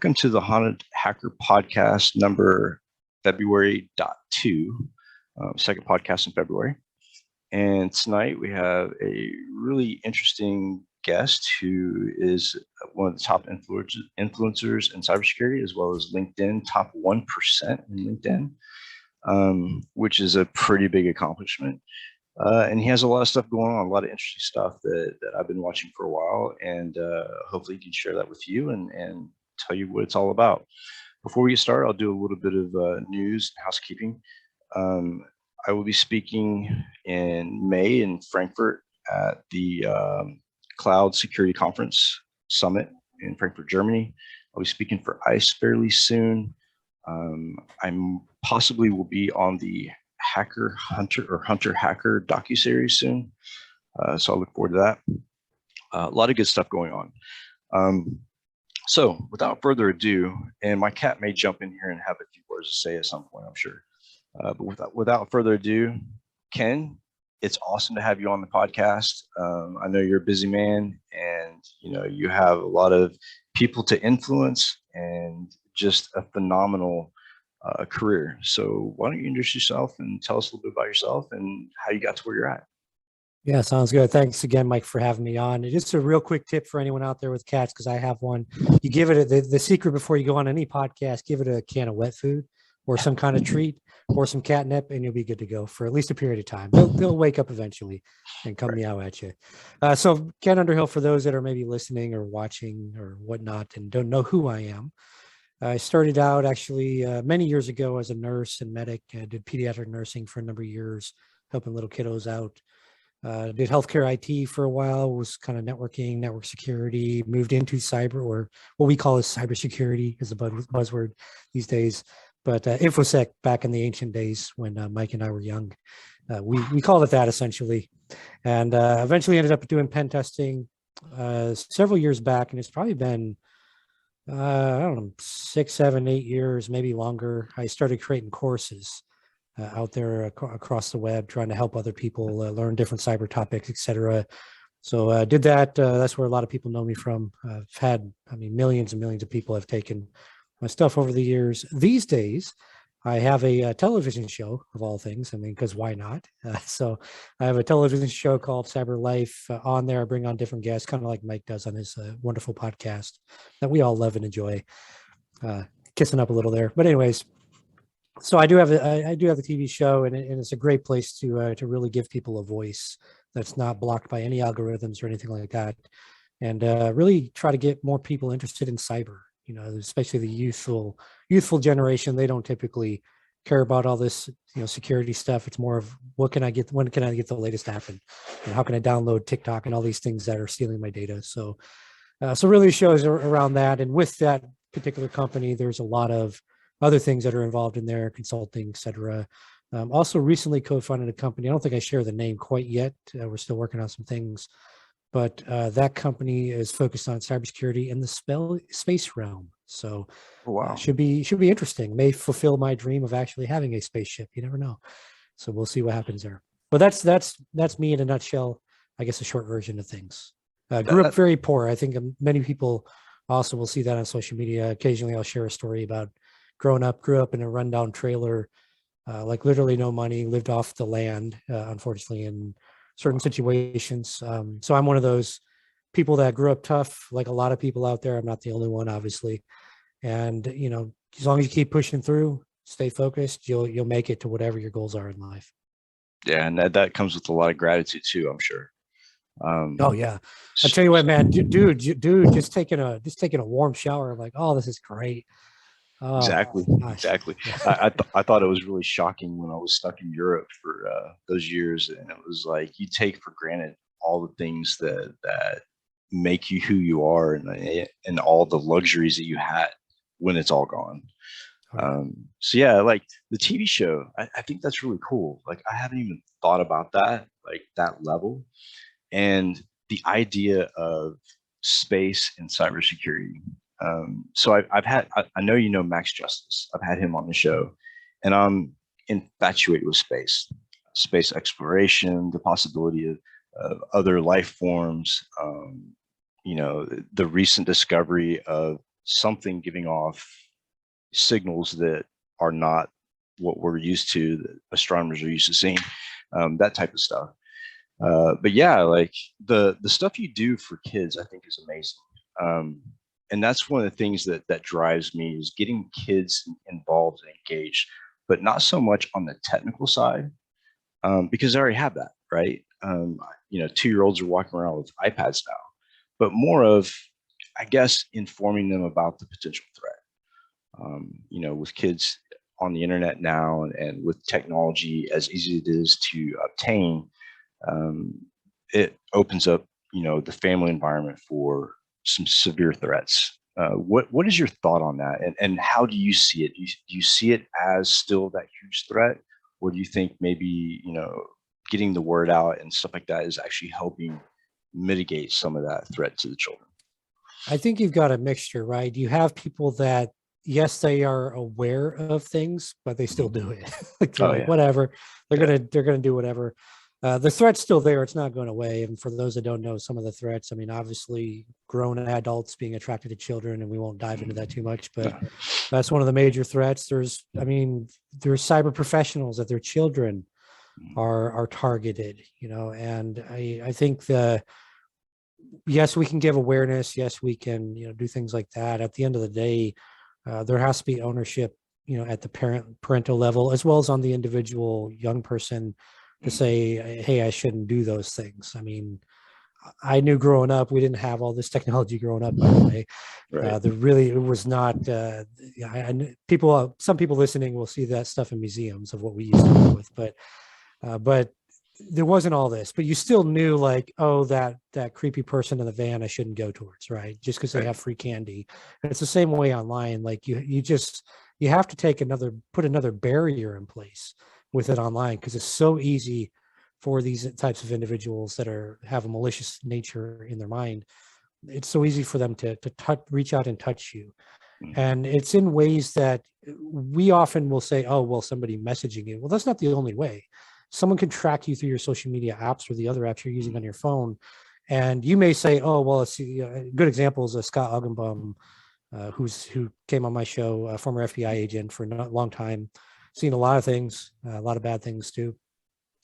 Welcome to the Haunted Hacker Podcast number February.2, second podcast in February. And tonight we have a really interesting guest who is one of the top influencers in cybersecurity, as well as LinkedIn, top 1% in LinkedIn, which is a pretty big accomplishment. And he has a lot of stuff going on, a lot of interesting stuff that I've been watching for a while, and hopefully he can share that with you and tell you what it's all about. Before we get started, I'll do a little bit of news and housekeeping. I will be speaking in May in Frankfurt at the Cloud Security Conference Summit in Frankfurt, Germany. I'll be speaking for ICE fairly soon. I'm possibly will be on the Hunter Hacker docuseries soon. So I'll look forward to that. A lot of good stuff going on. So without further ado, and my cat may jump in here and have a few words to say at some point, I'm sure. But without further ado, Ken, it's awesome to have you on the podcast. I know you're a busy man, and you have a lot of people to influence and just a phenomenal career. So why don't you introduce yourself and tell us a little bit about yourself and how you got to where you're at? Yeah, sounds good. Thanks again, Mike, for having me on. And just a real quick tip for anyone out there with cats, because I have one. You give it the secret before you go on any podcast, give it a can of wet food or some kind of treat or some catnip, and you'll be good to go for at least a period of time. They'll wake up eventually and come meow at you. So Ken Underhill, for those that are maybe listening or watching or whatnot and don't know who I am, I started out actually many years ago as a nurse and medic. I did pediatric nursing for a number of years, helping little kiddos out. Did healthcare IT for a while, was kind of networking, network security, moved into cyber, or what we call as cybersecurity is a buzzword these days. But InfoSec back in the ancient days when Mike and I were young, we called it that essentially. And eventually ended up doing pen testing several years back. And it's probably been, I don't know, 6, 7, 8 years, maybe longer. I started creating courses out there across the web, trying to help other people learn different cyber topics, etc. So did that. That's where a lot of people know me from. I've had, millions and millions of people have taken my stuff over the years. These days, I have a television show of all things. Because why not? So I have a television show called Cyber Life. On there, I bring on different guests, kind of like Mike does on his wonderful podcast that we all love and enjoy. Kissing up a little there, but anyways. So I do have a TV show, and it's a great place to really give people a voice that's not blocked by any algorithms or anything like that, and really try to get more people interested in cyber. Especially the youthful generation. They don't typically care about all this security stuff. It's more of when can I get the latest app, and how can I download TikTok and all these things that are stealing my data. So really shows around that, and with that particular company, there's a lot of other things that are involved in there, consulting, et cetera. Also recently co-founded a company. I don't think I share the name quite yet. We're still working on some things, but that company is focused on cybersecurity in the space realm. So wow. Should be interesting. May fulfill my dream of actually having a spaceship. You never know. So we'll see what happens there. But that's me in a nutshell. I guess a short version of things. Grew up very poor. I think many people also will see that on social media. Occasionally I'll share a story about grew up in a rundown trailer, like literally no money, lived off the land, unfortunately, in certain situations. So I'm one of those people that grew up tough, like a lot of people out there. I'm not the only one, obviously. And, as long as you keep pushing through, stay focused, you'll make it to whatever your goals are in life. Yeah, and that comes with a lot of gratitude too, I'm sure. Oh yeah, I tell you what, man, dude, just taking a warm shower, I'm like, oh, this is great. Oh, exactly. I thought it was really shocking when I was stuck in Europe for those years, and it was like you take for granted all the things that make you who you are, and all the luxuries that you had when it's all gone. So yeah, like the TV show, I think that's really cool. Like I haven't even thought about that, like that level, and the idea of space and cybersecurity. So I know Max Justice. I've had him on the show, and I'm infatuated with space exploration, the possibility of other life forms. The recent discovery of something giving off signals that are not what we're used to, that astronomers are used to seeing, that type of stuff. But yeah, like the stuff you do for kids, I think is amazing. And that's one of the things that drives me, is getting kids involved and engaged, but not so much on the technical side, because they already have that, right? 2-year-olds are walking around with iPads now, but more of, I guess, informing them about the potential threat. With kids on the internet now, and with technology as easy it is to obtain, it opens up, the family environment for some severe threats. What is your thought on that, and how do you see it? Do you see it as still that huge threat, or do you think maybe getting the word out and stuff like that is actually helping mitigate some of that threat to the children? I think you've got a mixture, right? You have people that, yes, they are aware of things, but they still do it. Like they're like, Yeah. whatever. They're Yeah. gonna do whatever. The threat's still there. It's not going away. And for those that don't know some of the threats, I mean, obviously grown adults being attracted to children, and we won't dive into that too much, but No. that's one of the major threats. There's cyber professionals that their children are targeted, and I think yes, we can give awareness. Yes, we can, do things like that. At the end of the day, there has to be ownership, at the parental level, as well as on the individual young person, to say, hey, I shouldn't do those things. I mean, I knew growing up, we didn't have all this technology growing up, by the way. Right. It was not, some people listening will see that stuff in museums of what we used to deal with, but there wasn't all this, but you still knew, like, oh, that creepy person in the van I shouldn't go towards, right? Just because they have free candy. And it's the same way online. Like you have to put another barrier in place with it online, because it's so easy for these types of individuals that have a malicious nature in their mind. It's so easy for them to reach out and touch you. And it's in ways that we often will say, oh, well, somebody messaging you. Well, that's not the only way. Someone can track you through your social media apps or the other apps you're using on your phone. And you may say, oh, well, it's a good example is Scott Augenbaum, who came on my show, a former FBI agent for a long time, seen a lot of things, a lot of bad things too.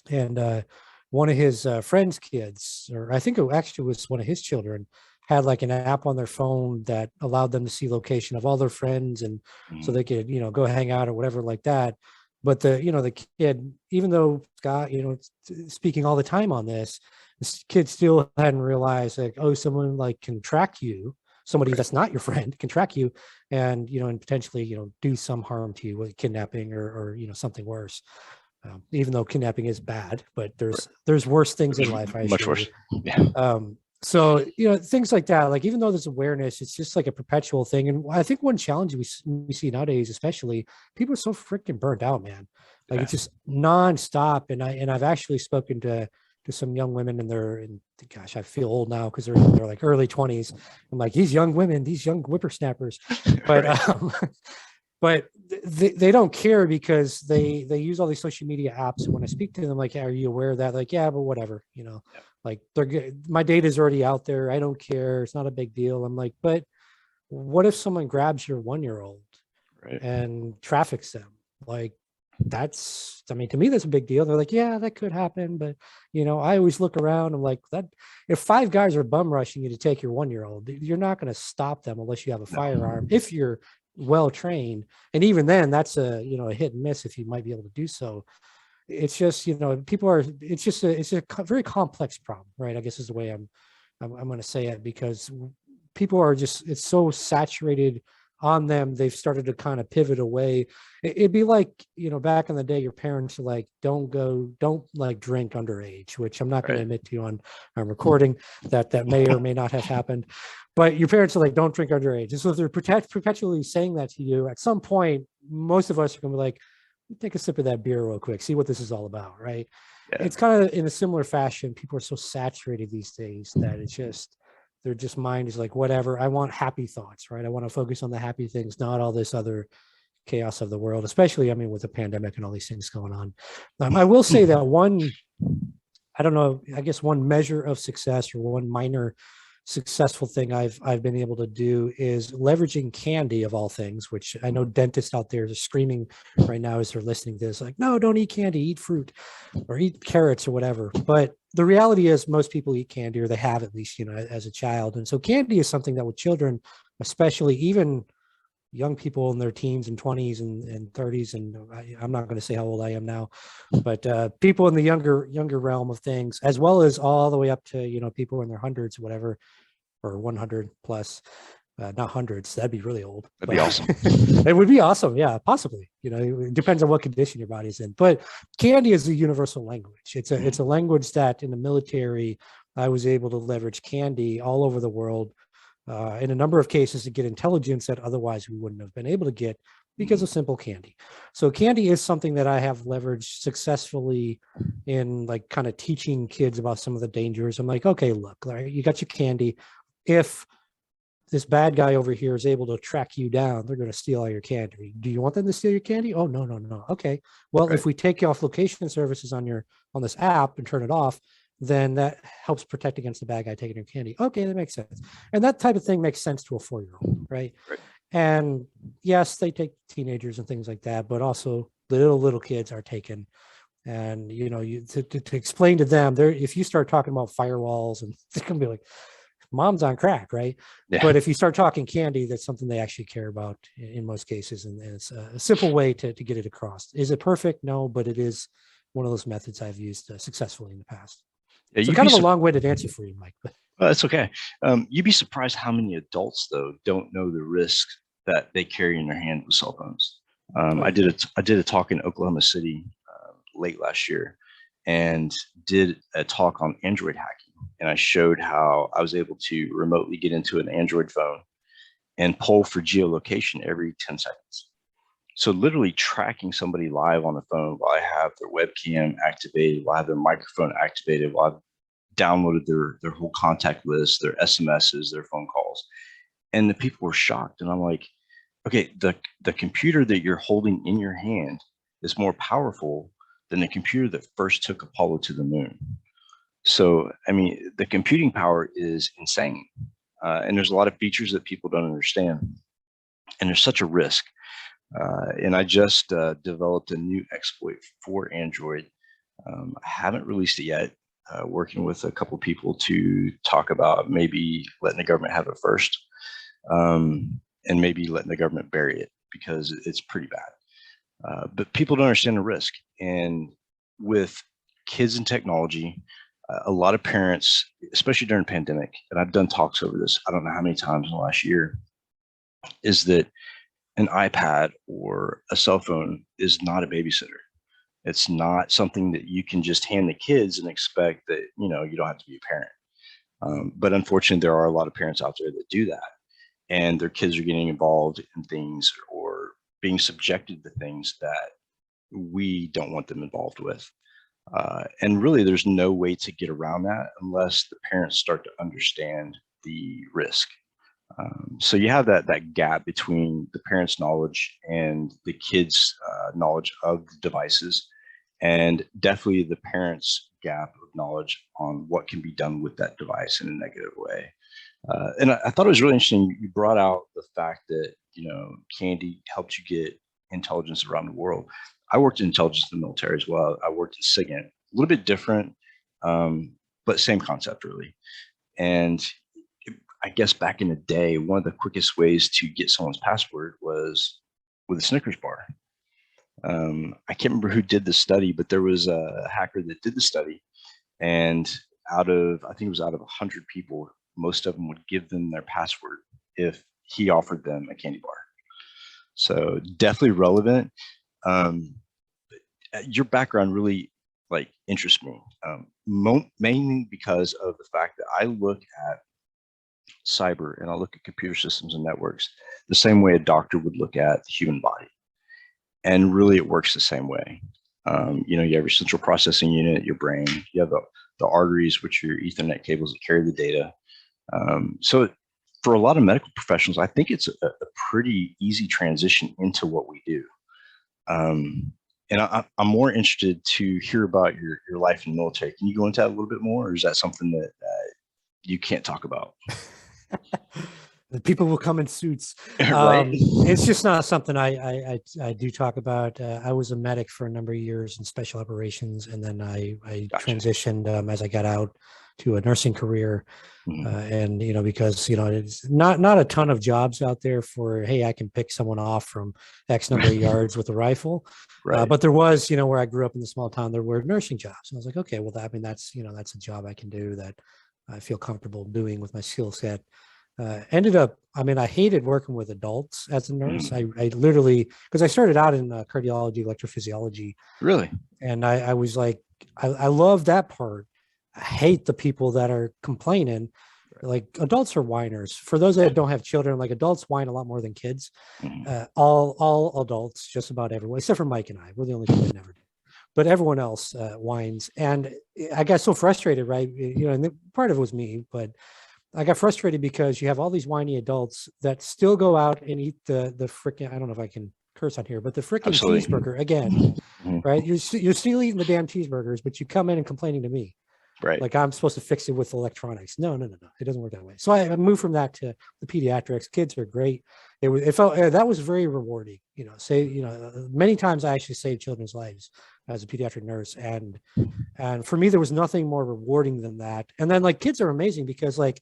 And one of his friend's kids, or I think it actually was one of his children, had like an app on their phone that allowed them to see location of all their friends, and so they could, go hang out or whatever like that. But the kid, even though Scott, speaking all the time on this kid still hadn't realized, like, oh, someone like can track you, somebody that's not your friend can track you, and and potentially do some harm to you with kidnapping or something worse. Even though kidnapping is bad, but there's worse things in life, I Much assure worse. you. Yeah. So things like that, like, even though there's awareness, it's just like a perpetual thing. And I think one challenge we see nowadays, especially, people are so freaking burnt out, man. Like, it's just nonstop. And I've actually spoken to some young women, and gosh, I feel old now because they're like early 20s. I'm like, these young women, these young whippersnappers, but but they don't care, because they use all these social media apps. And when I speak to them, like, are you aware of that? Like, yeah, but whatever, like, they're good. My data is already out there. I don't care. It's not a big deal. I'm like, but what if someone grabs your 1-year-old and traffics them? Like, to me, that's a big deal. They're like, yeah, that could happen. But, I always look around. I'm like, that if 5 guys are bum rushing you to take your 1-year-old, you're not going to stop them unless you have a firearm, if you're well trained. And even then, that's a hit and miss if you might be able to do so. It's just, it's a very complex problem, right? I guess is the way I'm going to say it, because people are just, it's so saturated on them. They've started to kind of pivot away. It'd be like, back in the day, your parents are like, don't like drink underage, which I'm not going to admit to you on recording that may or may not have happened. But your parents are like, don't drink underage. And so if they're perpetually saying that to you, at some point, most of us are going to be like, take a sip of that beer real quick, see what this is all about, right? Yeah. It's kind of in a similar fashion. People are so saturated these days that it's just, their just mind is like, whatever, I want happy thoughts, right? I want to focus on the happy things, not all this other chaos of the world, especially, with the pandemic and all these things going on. I will say that one measure of success, or one minor successful thing I've been able to do is leveraging candy of all things, which I know dentists out there are screaming right now as they're listening to this, like, no, don't eat candy, eat fruit or eat carrots or whatever. But the reality is most people eat candy, or they have at least, as a child. And so candy is something that with children, especially even young people in their teens and 20s and 30s, and I'm not going to say how old I am now, but people in the younger realm of things, as well as all the way up to people in their hundreds or whatever, or 100 plus, not hundreds. That'd be really old. That'd be awesome. It would be awesome. Yeah, possibly. It depends on what condition your body's in. But candy is a universal language. It's a language that in the military, I was able to leverage candy all over the world in a number of cases to get intelligence that otherwise we wouldn't have been able to get because of simple candy. So candy is something that I have leveraged successfully in like kind of teaching kids about some of the dangers. I'm like, okay, look, right, you got your candy. If this bad guy over here is able to track you down, they're going to steal all your candy. Do you want them to steal your candy? Oh, no, no, no. Okay. Well, Right. if we take off location services on this app and turn it off, then that helps protect against the bad guy taking your candy. Okay, that makes sense. And that type of thing makes sense to a 4-year-old, right? Right. And yes, they take teenagers and things like that, but also little kids are taken. And to explain to them, if you start talking about firewalls, and it's gonna be like, mom's on crack, right? Yeah. But if you start talking candy, that's something they actually care about in most cases, and it's a simple way to get it across. Is it perfect? No, but it is one of those methods I've used successfully in the past. Yeah, So kind of a long-winded answer for you, Mike. But well, that's okay. You'd be surprised how many adults, though, don't know the risks that they carry in their hand with cell phones. I did a talk in Oklahoma City late last year, and did a talk on Android hacking. And I showed how I was able to remotely get into an Android phone and poll for geolocation every 10 seconds. So literally tracking somebody live on the phone while I have their webcam activated, while I have their microphone activated, while I've downloaded their whole contact list, their SMSs, their phone calls. And the people were shocked. And I'm like, okay, the computer that you're holding in your hand is more powerful than the computer that first took Apollo to the moon. So, I mean, the computing power is insane. And there's a lot of features that people don't understand. And there's such a risk. And I just developed a new exploit for Android. I haven't released it yet. Working with a couple of people to talk about maybe letting the government have it first, and maybe letting the government bury it because it's pretty bad. But people don't understand the risk. And with kids and technology, a lot of parents, especially during the pandemic, and I've done talks over this, I don't know how many times in the last year, is that an iPad or a cell phone is not a babysitter. It's not something that you can just hand the kids and expect that, you don't have to be a parent. But unfortunately, there are a lot of parents out there that do that, and their kids are getting involved in things or being subjected to things that we don't want them involved with. And really, there's no way to get around that unless the parents start to understand the risk. So you have that gap between the parents' knowledge and the kids' knowledge of the devices, and definitely the parents' gap of knowledge on what can be done with that device in a negative way. And I thought it was really interesting. You brought out the fact that candy helped you get intelligence around the world. I worked in intelligence in the military as well. I worked in SIGINT, a little bit different, but same concept really. And I guess back in the day, one of the quickest ways to get someone's password was with a Snickers bar. I can't remember who did the study, but there was a hacker that did the study, and I think it was out of 100 people, most of them would give them their password if he offered them a candy bar. So definitely relevant. Your background really interests me, mainly because of the fact that I look at cyber and I look at computer systems and networks the same way a doctor would look at the human body. And really it works the same way. You have your central processing unit, your brain, you have the arteries, which are your Ethernet cables that carry the data. So for a lot of medical professionals, I think it's a pretty easy transition into what we do. And I'm more interested to hear about your life in the military. Can you go into that a little bit more, or is that something that you can't talk about. The people will come in suits. Right? It's just not something I do talk about. I was a medic for a number of years in special operations, and then I Gotcha. transitioned as I got out to a nursing career. Mhm. And because it's not a ton of jobs out there for, hey, I can pick someone off from X number of yards with a rifle. Right. But there was, where I grew up in the small town, there were nursing jobs. And I was like, okay, well, that's a job I can do that I feel comfortable doing with my skill set. Ended up, I hated working with adults as a nurse. Mhm. I literally, because I started out in cardiology, electrophysiology, Really? and I was like, I love that part. I hate the people that are complaining. Like, adults are whiners. For those that don't have children, like, adults whine a lot more than kids. Mhm. All adults, just about everyone, except for Mike and I, we're the only two that never do. But everyone else whines, and I got so frustrated, right? And part of it was me, but I got frustrated because you have all these whiny adults that still go out and eat the freaking, I don't know if I can curse on here, but the freaking Absolutely. cheeseburger again, Mhm. right? You're still eating the damn cheeseburgers, but you come in and complaining to me Right. like I'm supposed to fix it with electronics. No. It doesn't work that way. So I moved from that to the pediatrics. Kids are great. It felt that was very rewarding. Many times I actually saved children's lives as a pediatric nurse, and for me there was nothing more rewarding than that. And then, like, kids are amazing because, like,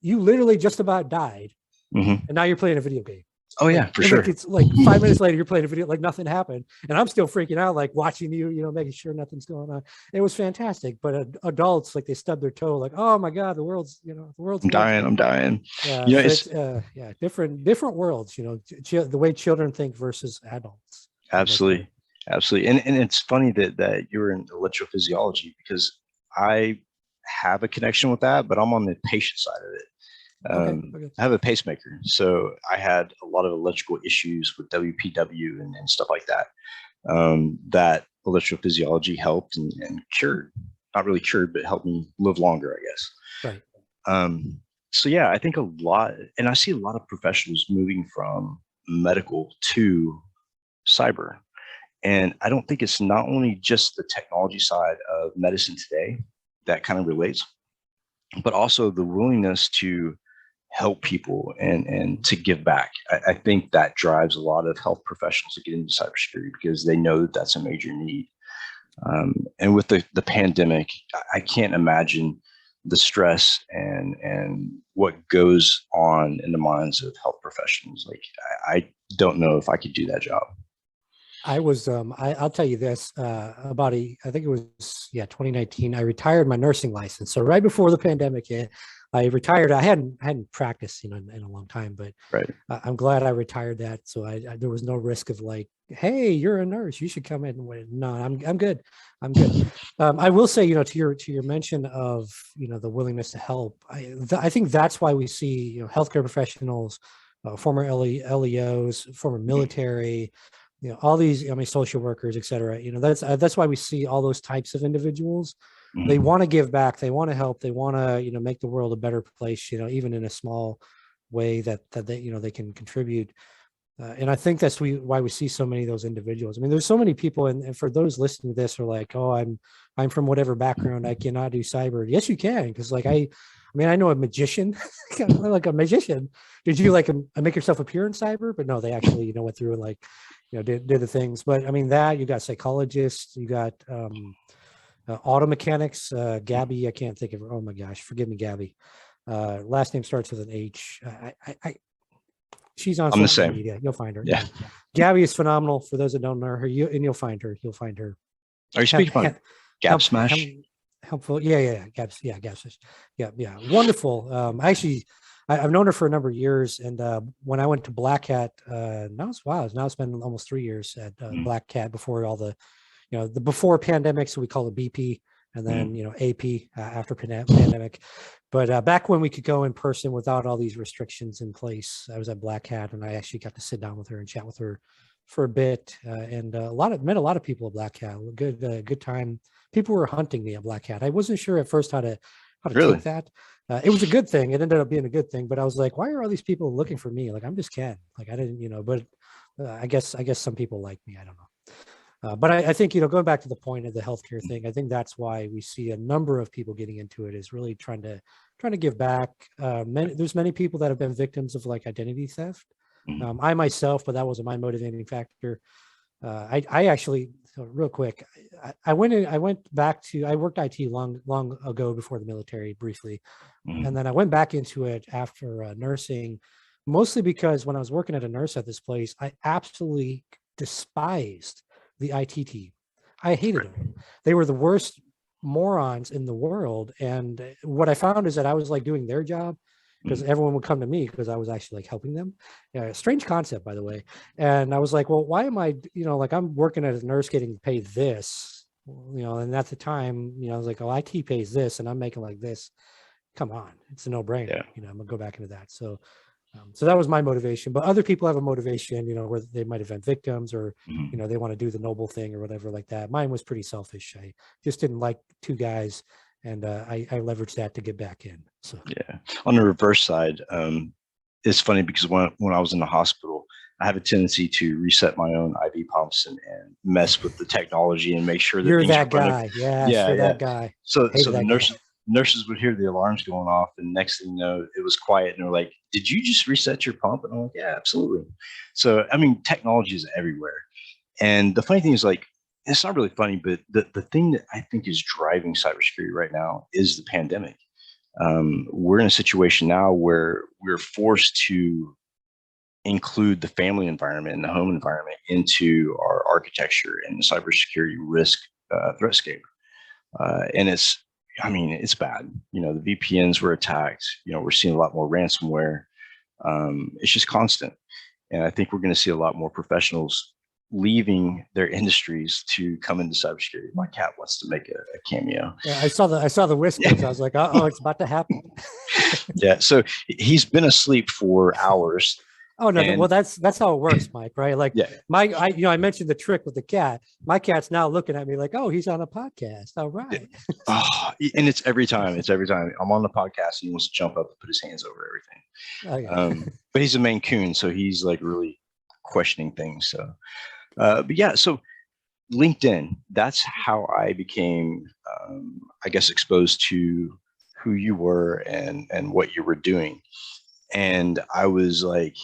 you literally just about died, Mhm. and now you're playing a video game. Oh yeah, for Like, sure. it's like 5 minutes later, you're playing a video, like nothing happened. And I'm still freaking out, like watching you, making sure nothing's going on. It was fantastic. But adults, like, they stub their toe, like, oh my God, the world's I'm against dying. me. I'm dying. So It's it's different worlds, the way children think versus adults. absolutely, absolutely. And it's funny that you're in electrophysiology because I have a connection with that, but I'm on the patient side of it. Okay. I have a pacemaker, so I had a lot of electrical issues with WPW and stuff like that. That electrophysiology helped and cured, not really cured, but helped me live longer, I guess. Right. So yeah, I think a lot, and I see a lot of professionals moving from medical to cyber. And I don't think it's not only just the technology side of medicine today that kind of relates, but also the willingness to help people and to give back. I think that drives a lot of health professionals to get into cybersecurity because they know that that's a major need. And with the pandemic, I can't imagine the stress and what goes on in the minds of health professionals. Like, I don't know if I could do that job. I was I'll tell you this, I think it was 2019, I retired my nursing license. So right before the pandemic hit, I retired. I hadn't practiced in a long time, but Right. I'm glad I retired that. So there was no risk of, like, hey, you're a nurse, you should come in. No, I'm good. I'm good. I will say, to your mention of, the willingness to help. I think that's why we see, healthcare professionals, former LEOs, former military, all these, social workers, et cetera. That's why we see all those types of individuals. They Mhm. want to give back. They want to help. They want to, make the world a better place, even in a small way that they can contribute. And I think that's why we see so many of those individuals. I mean, there's so many people, and for those listening to this are like, oh, I'm from whatever background, I cannot do cyber. Yes, you can, because, like, I know a magician, like a magician. Did you, like, make yourself appear in cyber? But no, they actually, went through and, like, did the things. But I mean, that you got psychologists, you got auto mechanics. Gabby, I can't think of her. Oh my gosh, forgive me, Gabby. Last name starts with an H. She's on I'm the social same. media. You'll find her. Yeah. Gabby is phenomenal. For those that don't know her, you'll find her. You'll find her. Are you speaking about Gap Smash? Helpful. Yeah. Gabs. Yeah, Gabs. Yeah. Wonderful. Actually, I've known her for a number of years. And when I went to Black Hat, now it's been almost 3 years at Black Cat before all the, the before pandemic. So we call it BP, and then, AP after pandemic. But back when we could go in person without all these restrictions in place, I was at Black Hat, and I actually got to sit down with her and chat with her for a bit, and met a lot of people at Black Hat. Good time. People were hunting me at Black Hat. I wasn't sure at first how to Really? take that. It was a good thing. It ended up being a good thing, but I was like, why are all these people looking for me? Like, I'm just Ken. Like, I didn't, but I guess some people like me. I don't know. But I think, going back to the point of the healthcare thing, I think that's why we see a number of people getting into it, is really trying to give back. There's many people that have been victims of like identity theft. Mhm. I myself, but that wasn't my motivating factor. I actually, so real quick, I went back to, I worked IT long ago before the military briefly. Mhm. And then I went back into it after nursing, mostly because when I was working at a nurse at this place, I absolutely despised the IT team. I hated them. They were the worst morons in the world. And what I found is that I was like doing their job, because Mhm. everyone would come to me because I was actually like helping them. Yeah, strange concept, by the way. And I was like, well, why am I, like I'm working as a nurse getting paid this, and at the time, I was like, oh, IT pays this and I'm making like this. Come on, it's a no-brainer. Yeah. I'm gonna go back into that. So that was my motivation. But other people have a motivation, where they might have been victims, or Mhm. they want to do the noble thing or whatever like that. Mine was pretty selfish. I just didn't like two guys, and I leveraged that to get back in. So Yeah. On the reverse side, it's funny because when I was in the hospital, I have a tendency to reset my own IV pumps and mess with the technology and make sure that you're things are that running. guy. Yes, Yeah, you're yeah. that guy. So Hated the that guy. nurses would hear the alarms going off, and next thing you know, it was quiet, and they're like, "Did you just reset your pump?" And I'm like, "Yeah, absolutely." So I mean, technology is everywhere, and the funny thing is, like, it's not really funny, but the thing that I think is driving cybersecurity right now is the pandemic. We're in a situation now where we're forced to include the family environment and the home environment into our architecture and the cybersecurity risk threatscape. And I mean, it's bad. The VPNs were attacked. We're seeing a lot more ransomware. It's just constant. And I think we're going to see a lot more professionals leaving their industries to come into cybersecurity. My cat wants to make a cameo. Yeah, I saw the whispers. I was like, oh, it's about to happen. Yeah. So he's been asleep for hours. Oh no, well And that's how it works, Mike, right? Like yeah. I mentioned the trick with the cat. My cat's now looking at me like, oh, he's on a podcast. All right. Oh, and it's every time. It's every time I'm on the podcast, and he wants to jump up and put his hands over everything. Oh, yeah. But he's a Maine Coon, so he's like really questioning things. So, but yeah, so LinkedIn, that's how I became, I guess, exposed to who you were and what you were doing. And I was like,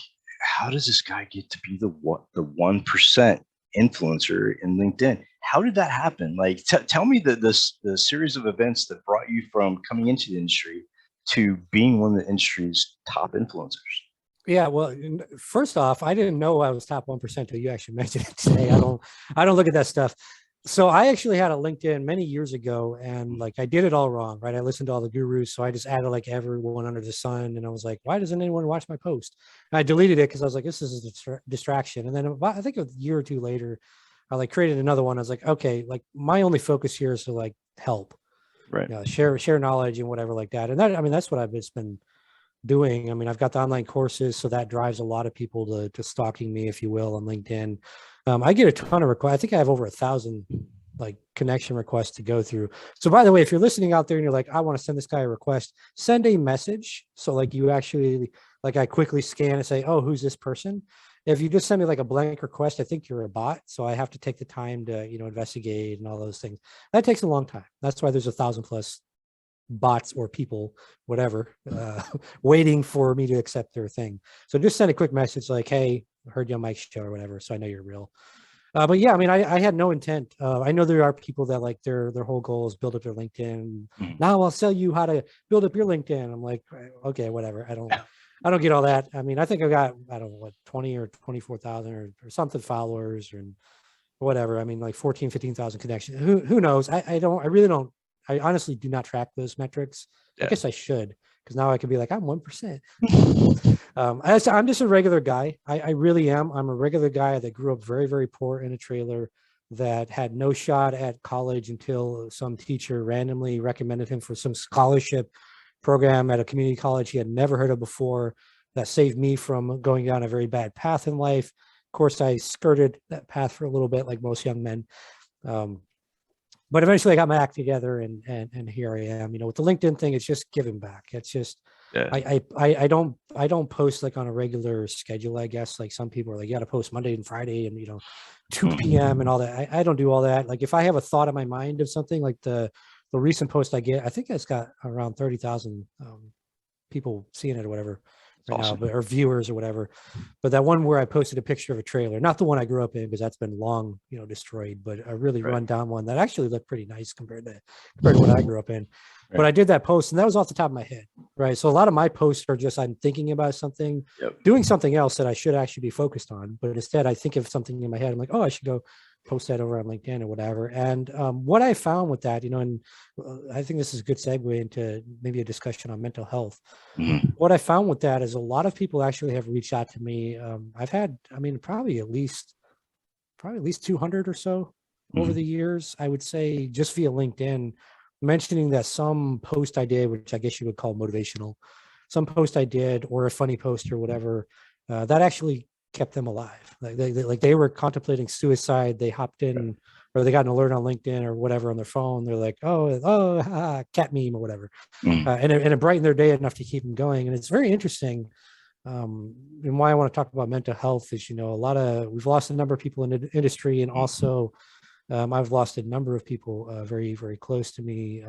how does this guy get to be the 1% influencer in LinkedIn? How did that happen? Like, tell me the series of events that brought you from coming into the industry to being one of the industry's top influencers. Yeah, well, first off, I didn't know I was top 1% until you actually mentioned it today. I don't look at that stuff. So I actually had a LinkedIn many years ago, and like I did it all wrong, right? I listened to all the gurus, so I just added like everyone under the sun, and I was like, why doesn't anyone watch my post? And I deleted it because I was like, this is a distraction. And then I think a year or two later, I like created another one. I was like, okay, like my only focus here is to like help, Right. share knowledge and whatever like that. And that, I mean, that's what I've just been doing. I mean, I've got the online courses, so that drives a lot of people to stalking me, if you will, on LinkedIn. I get a ton of requests. I think I have over 1,000 like connection requests to go through. So by the way, if you're listening out there and you're like, I want to send this guy a request, send a message. So like you actually, like I quickly scan and say, oh, who's this person? If you just send me like a blank request, I think you're a bot. So I have to take the time to, investigate and all those things. That takes a long time. That's why there's 1,000 plus bots or people, whatever, waiting for me to accept their thing. So just send a quick message like, hey, I heard you on Mike's show or whatever, so I know you're real. But yeah, I mean, I had no intent. I know there are people that like their whole goal is build up their LinkedIn. Mhm. Now I'll sell you how to build up your LinkedIn. I'm like, okay, whatever. I don't get all that. I mean, I think I got, I don't know what, 20 or 24,000 or something followers or whatever. I mean, like 14, 15,000 connections. Who knows? I really don't. I honestly do not track those metrics. I Yeah. guess I should, because now I can be like, I'm 1%. I'm just a regular guy. I really am. I'm a regular guy that grew up very, very poor in a trailer, that had no shot at college until some teacher randomly recommended him for some scholarship program at a community college he had never heard of before. That saved me from going down a very bad path in life. Of course, I skirted that path for a little bit, like most young men. But eventually I got my act together, and here I am. With the LinkedIn thing, it's just giving back. It's just, Yeah. I don't post like on a regular schedule, I guess. Like some people are like, you got to post Monday and Friday and 2 p.m. and all that. I don't do all that. Like if I have a thought in my mind of something, like the recent post I get, I think it's got around 30,000 people seeing it or whatever right now, Awesome. but or viewers or whatever. But that one where I posted a picture of a trailer, not the one I grew up in because that's been long, destroyed, but a really Right. run down one that actually looked pretty nice compared to what I grew up in. But Right. I did that post and that was off the top of my head, right? So a lot of my posts are just I'm thinking about something, Yep. doing something else that I should actually be focused on, but instead I think of something in my head. I'm like, oh, I should go post that over on LinkedIn or whatever. And what I found with that, and I think this is a good segue into maybe a discussion on mental health. Mhm. What I found with that is a lot of people actually have reached out to me. I've had, I mean, probably at least 200 or so over Mhm. the years, I would say, just via LinkedIn, mentioning that some post I did, which I guess you would call motivational, some post I did or a funny post or whatever, that actually kept them alive. Like they were contemplating suicide. They hopped in or they got an alert on LinkedIn or whatever on their phone. They're like, cat meme or whatever. Mhm. And it brightened their day enough to keep them going. And it's very interesting. And why I want to talk about mental health is, we've lost a number of people in the industry, and also I've lost a number of people very, very close to me,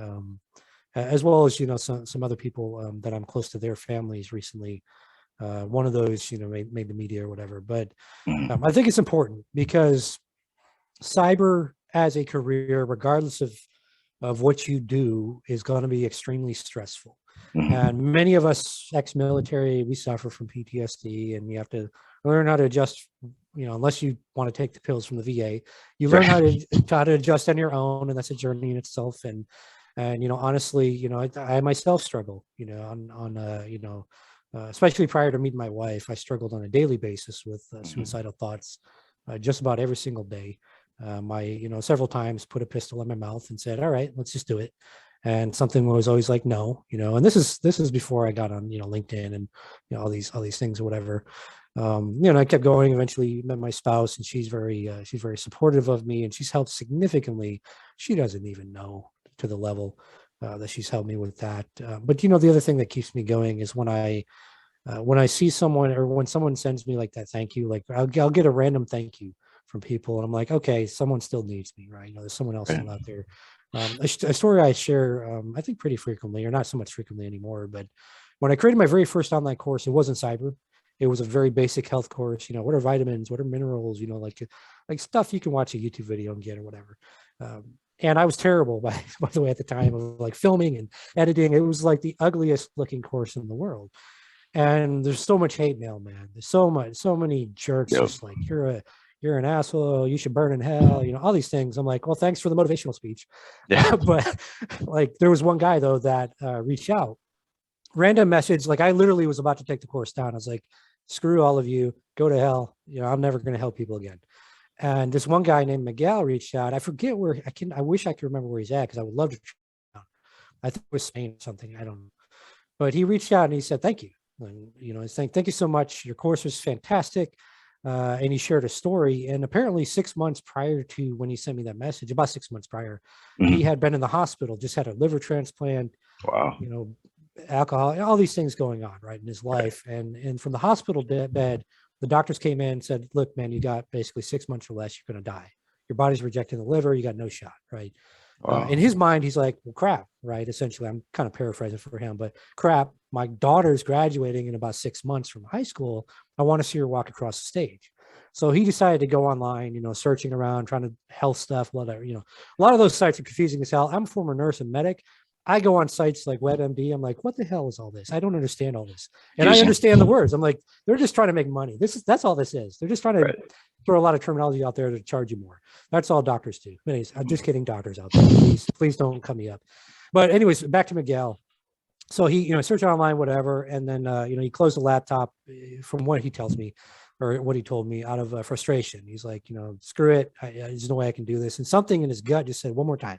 as well as, some other people that I'm close to their families recently. One of those, made the media or whatever. But Mhm. I think it's important because cyber as a career, regardless of what you do, is going to be extremely stressful. Mhm. And many of us ex-military, we suffer from PTSD, and you have to learn how to adjust. Unless you want to take the pills from the VA, you learn how Right. to adjust on your own, and that's a journey in itself. And honestly, I myself struggle. Especially prior to meeting my wife, I struggled on a daily basis with Mhm. suicidal thoughts, just about every single day. I, several times put a pistol in my mouth and said, "All right, let's just do it." And something was always like, "No," And this is before I got on, LinkedIn and all these things or whatever. I kept going. Eventually, met my spouse, and she's very supportive of me, and she's helped significantly. She doesn't even know to the level that she's helped me with that. But the other thing that keeps me going is when I see someone or when someone sends me like that thank you, like I'll get a random thank you from people, and I'm like, okay, someone still needs me, right? There's someone else Right. still out there. A story I share, I think pretty frequently, or not so much frequently anymore, but when I created my very first online course, it wasn't cyber. It was a very basic health course. What are vitamins? What are minerals? Like stuff you can watch a YouTube video and get or whatever. And I was terrible, by the way, at the time of like filming and editing. It was like the ugliest looking course in the world, and there's so much hate mail, man. There's so many jerks Yep. just like you're an asshole, you should burn in hell, all these things. I'm like, well, thanks for the motivational speech. Yeah. But like there was one guy though that reached out, random message, like I literally was about to take the course down. I was like, screw all of you, go to hell, I'm never going to help people again. And this one guy named Miguel reached out. I forget where I wish I could remember where he's at because I would love to. I think it was Spain or something, I don't know. But he reached out and he said, thank you. And, he's saying, thank you so much. Your course was fantastic. And he shared a story. And apparently 6 months prior to when he sent me that message, about 6 months prior, he Mhm. had been in the hospital, just had a liver transplant, Wow. you know, alcohol, all these things going on right in his Right. life. And from the hospital bed, the doctors came in and said, look, man, you got basically 6 months or less, you're going to die. Your body's rejecting the liver, you got no shot, right? In Wow. his mind, he's like, well, crap, right? Essentially, I'm kind of paraphrasing for him, but crap, my daughter's graduating in about 6 months from high school. I want to see her walk across the stage. So he decided to go online, searching around, trying to health stuff, whatever, a lot of those sites are confusing as hell. I'm a former nurse and medic. I go on sites like WebMD. I'm like, what the hell is all this? I don't understand all this. And I Confusing. understand the words. I'm like, they're just trying to make money. That's all this is. They're just trying to Right. throw a lot of terminology out there to charge you more. That's all doctors do. Anyways, I'm just kidding, doctors out there. Please don't cut me up. But anyways, back to Miguel. So he, searched online, whatever, and then he closed the laptop. From what he tells me, or what he told me, out of frustration, he's like, screw it. There's no way I can do this. And something in his gut just said, one more time,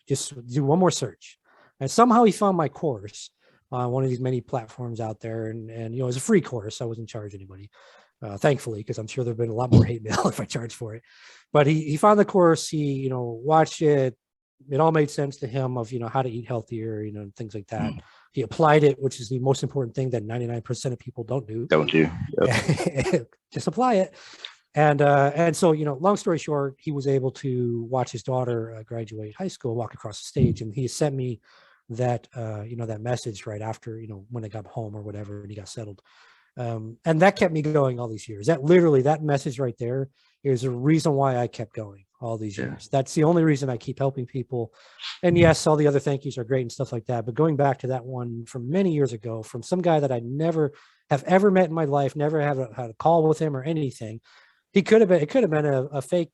just do one more search. And somehow he found my course on one of these many platforms out there, and it was a free course. I wasn't charging anybody, thankfully, because I'm sure there've been a lot more hate mail if I charged for it. But he found the course. He watched it, it all made sense to him of, how to eat healthier, and things like that. He applied it, which is the most important thing that 99% of people don't do. Don't do. Yep. Just apply it. And so, long story short, he was able to watch his daughter graduate high school, walk across the stage, and he sent me that, that message right after, when they got home or whatever, and he got settled. And that kept me going all these years. That message right there is a reason why I kept going all these years. That's the only reason I keep helping people. And yes, all the other thank yous are great and stuff like that. But going back to that one from many years ago, from some guy that I never have ever met in my life, never had a call with him or anything. It could have been a fake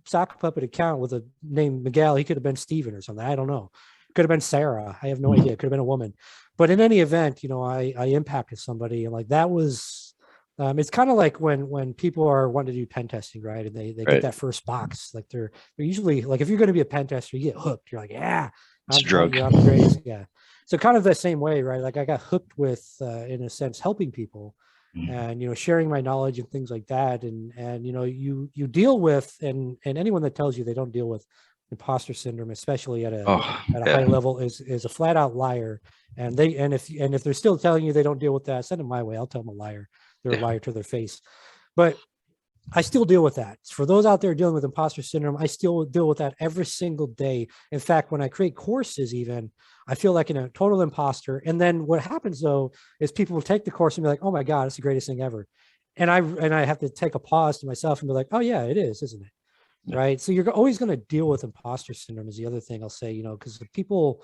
sock puppet account with a name Miguel. He could have been Steven or something. I don't know. It could have been Sarah. I have no idea. It could have been a woman. But in any event, I impacted somebody, and like that was, it's kind of like when people are wanting to do pen testing, right? And they get that first box, like they're usually like, if you're going to be a pen tester, you get hooked. You're like, yeah, it's a drug. I'm the greatest. Yeah. So kind of the same way, right? Like I got hooked with, in a sense, helping people. And sharing my knowledge and things like that, and you deal with, and anyone that tells you they don't deal with imposter syndrome, especially at a high level, is a flat out liar. And if they're still telling you they don't deal with that, send them my way. I'll tell them a liar. They're a liar to their face. But I still deal with that. For those out there dealing with imposter syndrome, I still deal with that every single day. In fact, when I create courses, even I feel like a total imposter. And then what happens though is people will take the course and be like, "Oh my God, it's the greatest thing ever," and I have to take a pause to myself and be like, "Oh yeah, it is, isn't it?" Yeah. Right. So you're always going to deal with imposter syndrome is the other thing I'll say. Because people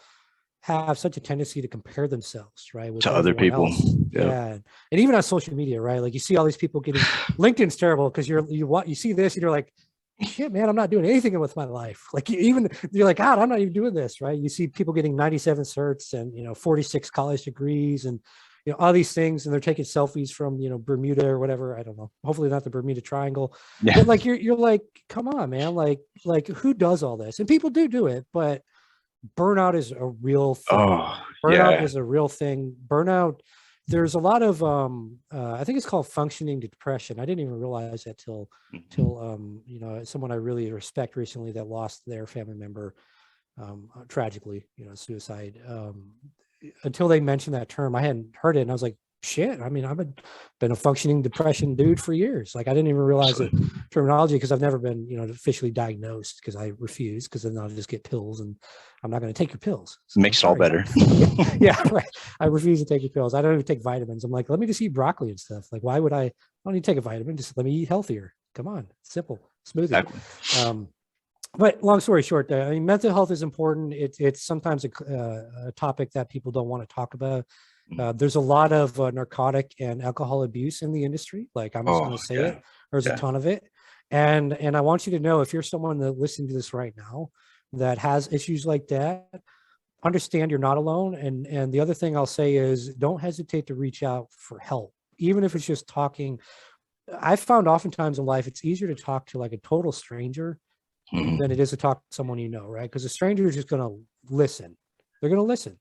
have such a tendency to compare themselves, right, with to other people. Yeah. And even on social media, right? Like you see all these people getting LinkedIn's terrible because you see this and you're like, shit, man, I'm not doing anything with my life. Like you're like, God, I'm not even doing this, right? You see people getting 97 certs and 46 college degrees and all these things, and they're taking selfies from Bermuda or whatever. I don't know. Hopefully not the Bermuda Triangle. Yeah. But like you're like, come on, man. Like who does all this? And people do it, but burnout is a real thing. Burnout is a real thing. Burnout. There's a lot of I think it's called functioning depression. I didn't even realize that till someone I really respect recently that lost their family member tragically, suicide. Until they mentioned that term, I hadn't heard it, and I was like, shit. I mean, I've been a functioning depression dude for years. Like I didn't even realize the terminology because I've never been officially diagnosed, because I refuse, because then I'll just get pills and I'm not going to take your pills. So makes it all better. Yeah, right. I refuse to take your pills. I don't even take vitamins. I'm like, let me just eat broccoli and stuff. Like, why would I don't need to take a vitamin? Just let me eat healthier. Come on, simple, smoothie. Exactly. But long story short, I mean, mental health is important. It's sometimes a topic that people don't want to talk about. There's a lot of narcotic and alcohol abuse in the industry. Like I'm just going to say it. There's a ton of it. And I want you to know, if you're someone that listening to this right now that has issues like that, understand you're not alone. And the other thing I'll say is, don't hesitate to reach out for help, even if it's just talking. I've found oftentimes in life, it's easier to talk to like a total stranger than it is to talk to someone right? Because a stranger is just going to listen. They're going to listen.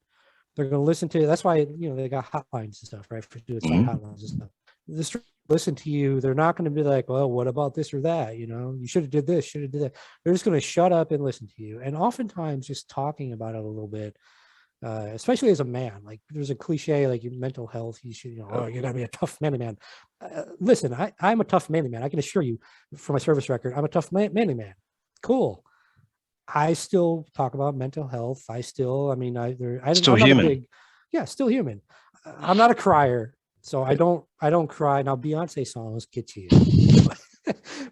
They're going to listen to you. That's why, they got hotlines and stuff, right? For suicide hotlines and stuff. The stranger listen to you. They're not going to be like, well, what about this or that? You should have did this, should have did that. They're just going to shut up and listen to you. And oftentimes just talking about it a little bit, especially as a man, like there's a cliche, like your mental health, you should, you gotta be a tough manly man. Listen, I'm a tough manly man. I can assure you for my service record, I'm a tough manly man. Cool. I still talk about mental health. Still human. Still human. I'm not a crier, so I don't cry. Now Beyonce songs get to you,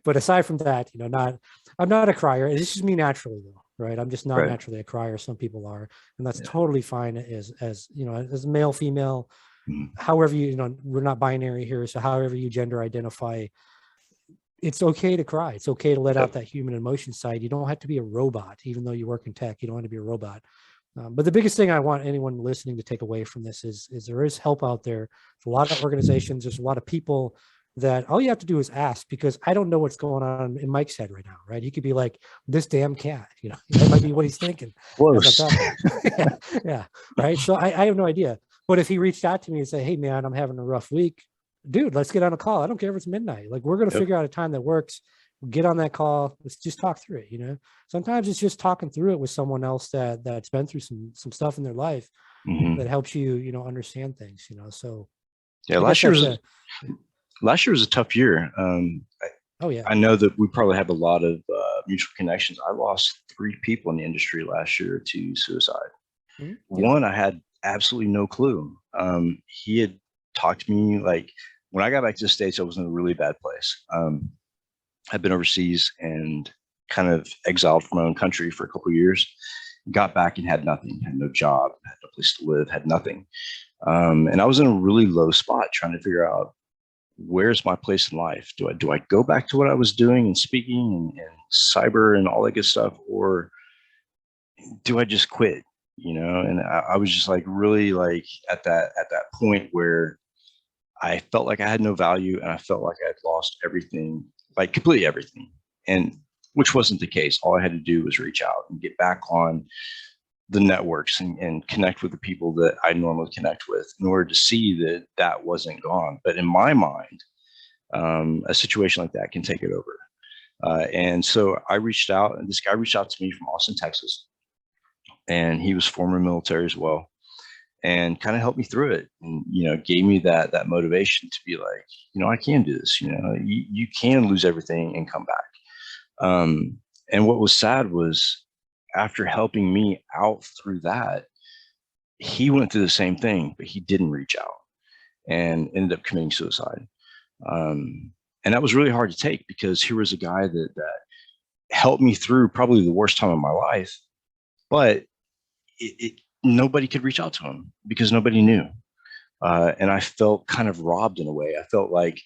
but aside from that, I'm not a crier. It's just me naturally though, right? I'm just not naturally a crier. Some people are, and that's totally fine. As male, female, however we're not binary here, so however you gender identify. It's okay to cry. It's okay to let out that human emotion side. You don't have to be a robot, even though you work in tech. You don't have to be a robot. But the biggest thing I want anyone listening to take away from this is there is help out there. There's a lot of organizations. There's a lot of people that all you have to do is ask, because I don't know what's going on in Mike's head right now, right? He could be like, this damn cat, that might be what he's thinking. Yeah, right? So I have no idea. But if he reached out to me and said, hey, man, I'm having a rough week, dude, let's get on a call. I don't care if it's midnight. Like, we're going to figure out a time that works. get on that call. Let's just talk through it. You know, sometimes it's just talking through it with someone else that's been through some stuff in their life that helps you, you know, understand things, you know. So Yeah, I guess that's a last year was a tough year. oh yeah. I know that we probably have a lot of mutual connections. I lost 3 people in the industry last year to suicide. Yeah. One, I had absolutely no clue. He had talked to me like when I got back to the States, I was in a really bad place. I'd been overseas and kind of exiled from my own country for a couple of years. Got back and had nothing, had no job, had no place to live, had nothing. And I was in a really low spot trying to figure out where's my place in life. Do I go back to what I was doing and speaking and cyber and all that good stuff, or do I just quit? You know, and I was just like really like at that point where I felt like I had no value and I felt like I had lost everything, like completely everything. And which wasn't the case. All I had to do was reach out and get back on the networks and connect with the people that I normally connect with in order to see that that wasn't gone. But in my mind, a situation like that can take it over. And so I reached out, and this guy reached out to me from Austin, Texas, and he was former military as well, and kind of helped me through it, and gave me that motivation to be like, I can do this. You can lose everything and come back. And what was sad was after helping me out through that, he went through the same thing, but he didn't reach out and ended up committing suicide. And that was really hard to take because here was a guy that helped me through probably the worst time of my life, but nobody could reach out to him because nobody knew. And I felt kind of robbed in a way. I felt like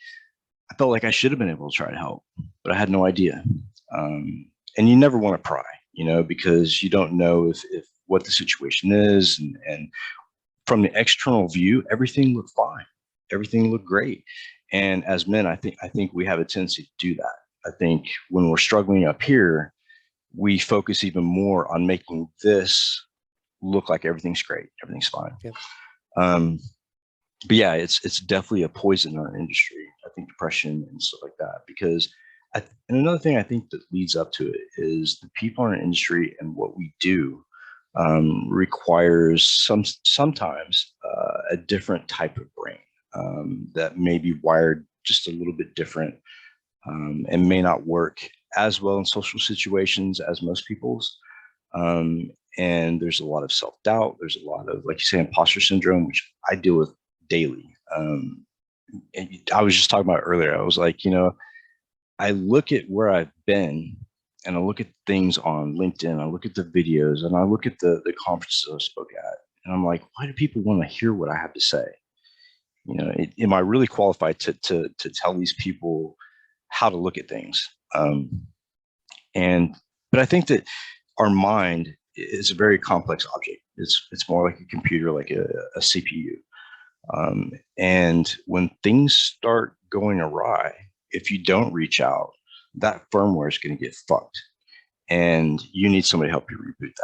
I should have been able to try to help, but I had no idea. And you never want to pry, because you don't know if what the situation is. And from the external view, everything looked fine. Everything looked great. And as men, I think we have a tendency to do that. I think when we're struggling up here, we focus even more on making this look like everything's great, everything's fine. Yep. But yeah, it's definitely a poison in our industry. I think depression and stuff like that, because and another thing I think that leads up to it is the people in our industry and what we do requires sometimes a different type of brain that may be wired just a little bit different and may not work as well in social situations as most people's. And there's a lot of self-doubt. There's a lot of, like you say, imposter syndrome, which I deal with daily. And I was just talking about earlier. I was like, I look at where I've been and I look at things on LinkedIn. I look at the videos and I look at the conferences I spoke at. And I'm like, why do people want to hear what I have to say? Am I really qualified to tell these people how to look at things? But I think that our mind is a very complex object. It's more like a computer, like a CPU. And when things start going awry, if you don't reach out, that firmware is going to get fucked, and you need somebody to help you reboot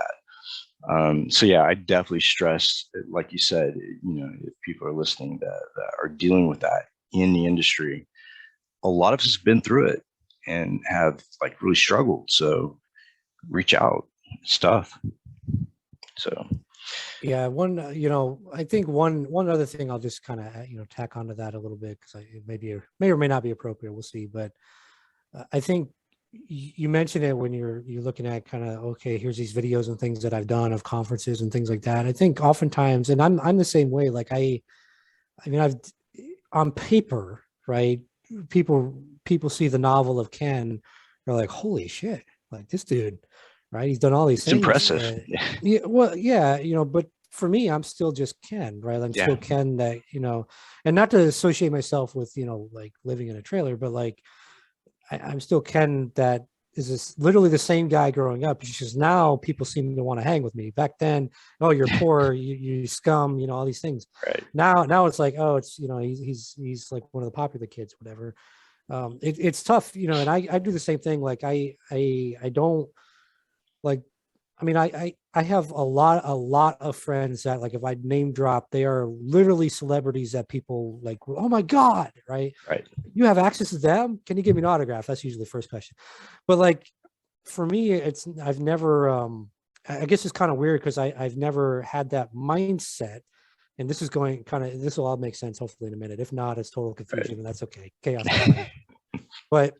that. So yeah, I definitely stress, like you said, if people are listening that are dealing with that in the industry, a lot of us have been through it and have like really struggled. So reach out, stuff. So Yeah, I think one other thing I'll just kind of tack onto that a little bit because it may or may not be appropriate. We'll see, but I think you mentioned it when you're looking at kind of, okay, here's these videos and things that I've done of conferences and things like that. I think oftentimes, and I'm the same way. Like I mean, I've on paper, right? People see the novel of Ken, they're like, holy shit, like this dude, right? He's done all these it's things. impressive. Yeah, well, yeah, but for me, I'm still just Ken, right? I'm still Yeah. Ken that, and not to associate myself with, like living in a trailer, but like I'm still Ken that is this literally the same guy growing up. It's just now people seem to want to hang with me. Back then, oh, you're poor, you scum, all these things. Right. Now it's like, oh, it's he's like one of the popular kids, whatever. It's tough, and I do the same thing. Like I don't like I mean, I have a lot of friends that, like, if I name drop, they are literally celebrities that people like, oh my God, right? Right. You have access to them. Can you give me an autograph? That's usually the first question. But like for me, I've never I guess it's kind of weird because I've never had that mindset. And this is going kind of, this will all make sense hopefully in a minute. If not, it's total Right. confusion, and that's okay. Chaos is fine. But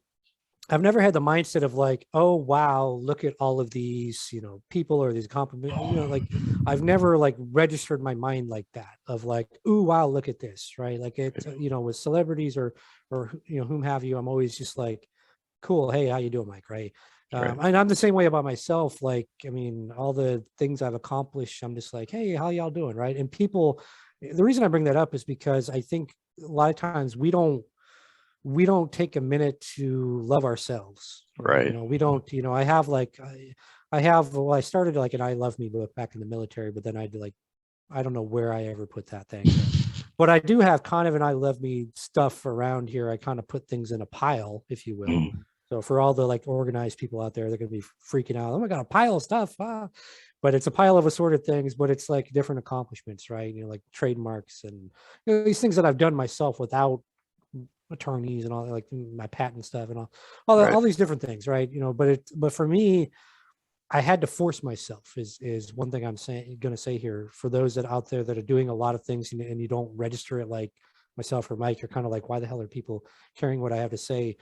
I've never had the mindset of like, oh wow, look at all of these, people or these compliments, like I've never like registered my mind like that of like, ooh, wow, look at this, right? Like it's, with celebrities or whom have you, I'm always just like, cool, hey, how you doing, Mike, right? Right. And I'm the same way about myself. Like, I mean, all the things I've accomplished, I'm just like, hey, how y'all doing, right? And people, the reason I bring that up is because I think a lot of times we don't take a minute to love ourselves. Right. We don't, I have like, I have, well, I started like an I love me book back in the military, but then I don't know where I ever put that thing. But I do have kind of an I love me stuff around here. I kind of put things in a pile, if you will. Mhm. So for all the like organized people out there, they're going to be freaking out. Oh my God, a pile of stuff. Ah. But it's a pile of assorted things, but it's like different accomplishments, right? Like trademarks and these things that I've done myself without attorneys and all, like my patent stuff and all Right. these different things, right? But for me, I had to force myself is one thing I'm going to say here for those that out there that are doing a lot of things and you don't register it, like myself or Mike. You're kind of like, why the hell are people caring what I have to say?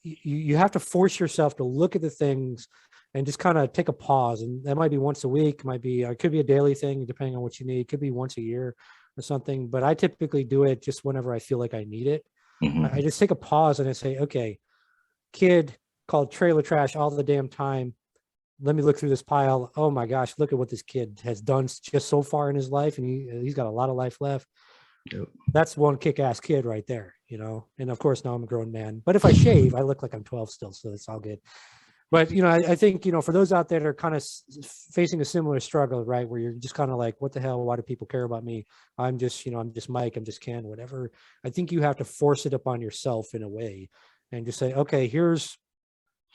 You have to force yourself to look at the things and just kind of take a pause. And that might be once a week, might be, it could be a daily thing, depending on what you need. It could be once a year or something, but I typically do it just whenever I feel like I need it. I Mhm. just take a pause and I say, okay, kid called trailer trash all the damn time. Let me look through this pile. Oh my gosh, look at what this kid has done just so far in his life. And he's got a lot of life left. Yep. That's one kick-ass kid right there, And of course, now I'm a grown man. But if I shave, I look like I'm 12 still, so it's all good. But I think for those out there that are kind of facing a similar struggle, right, where you're just kind of like, what the hell? Why do people care about me? I'm just, I'm just Mike. I'm just Ken. Whatever. I think you have to force it upon yourself in a way, and just say, okay, here's.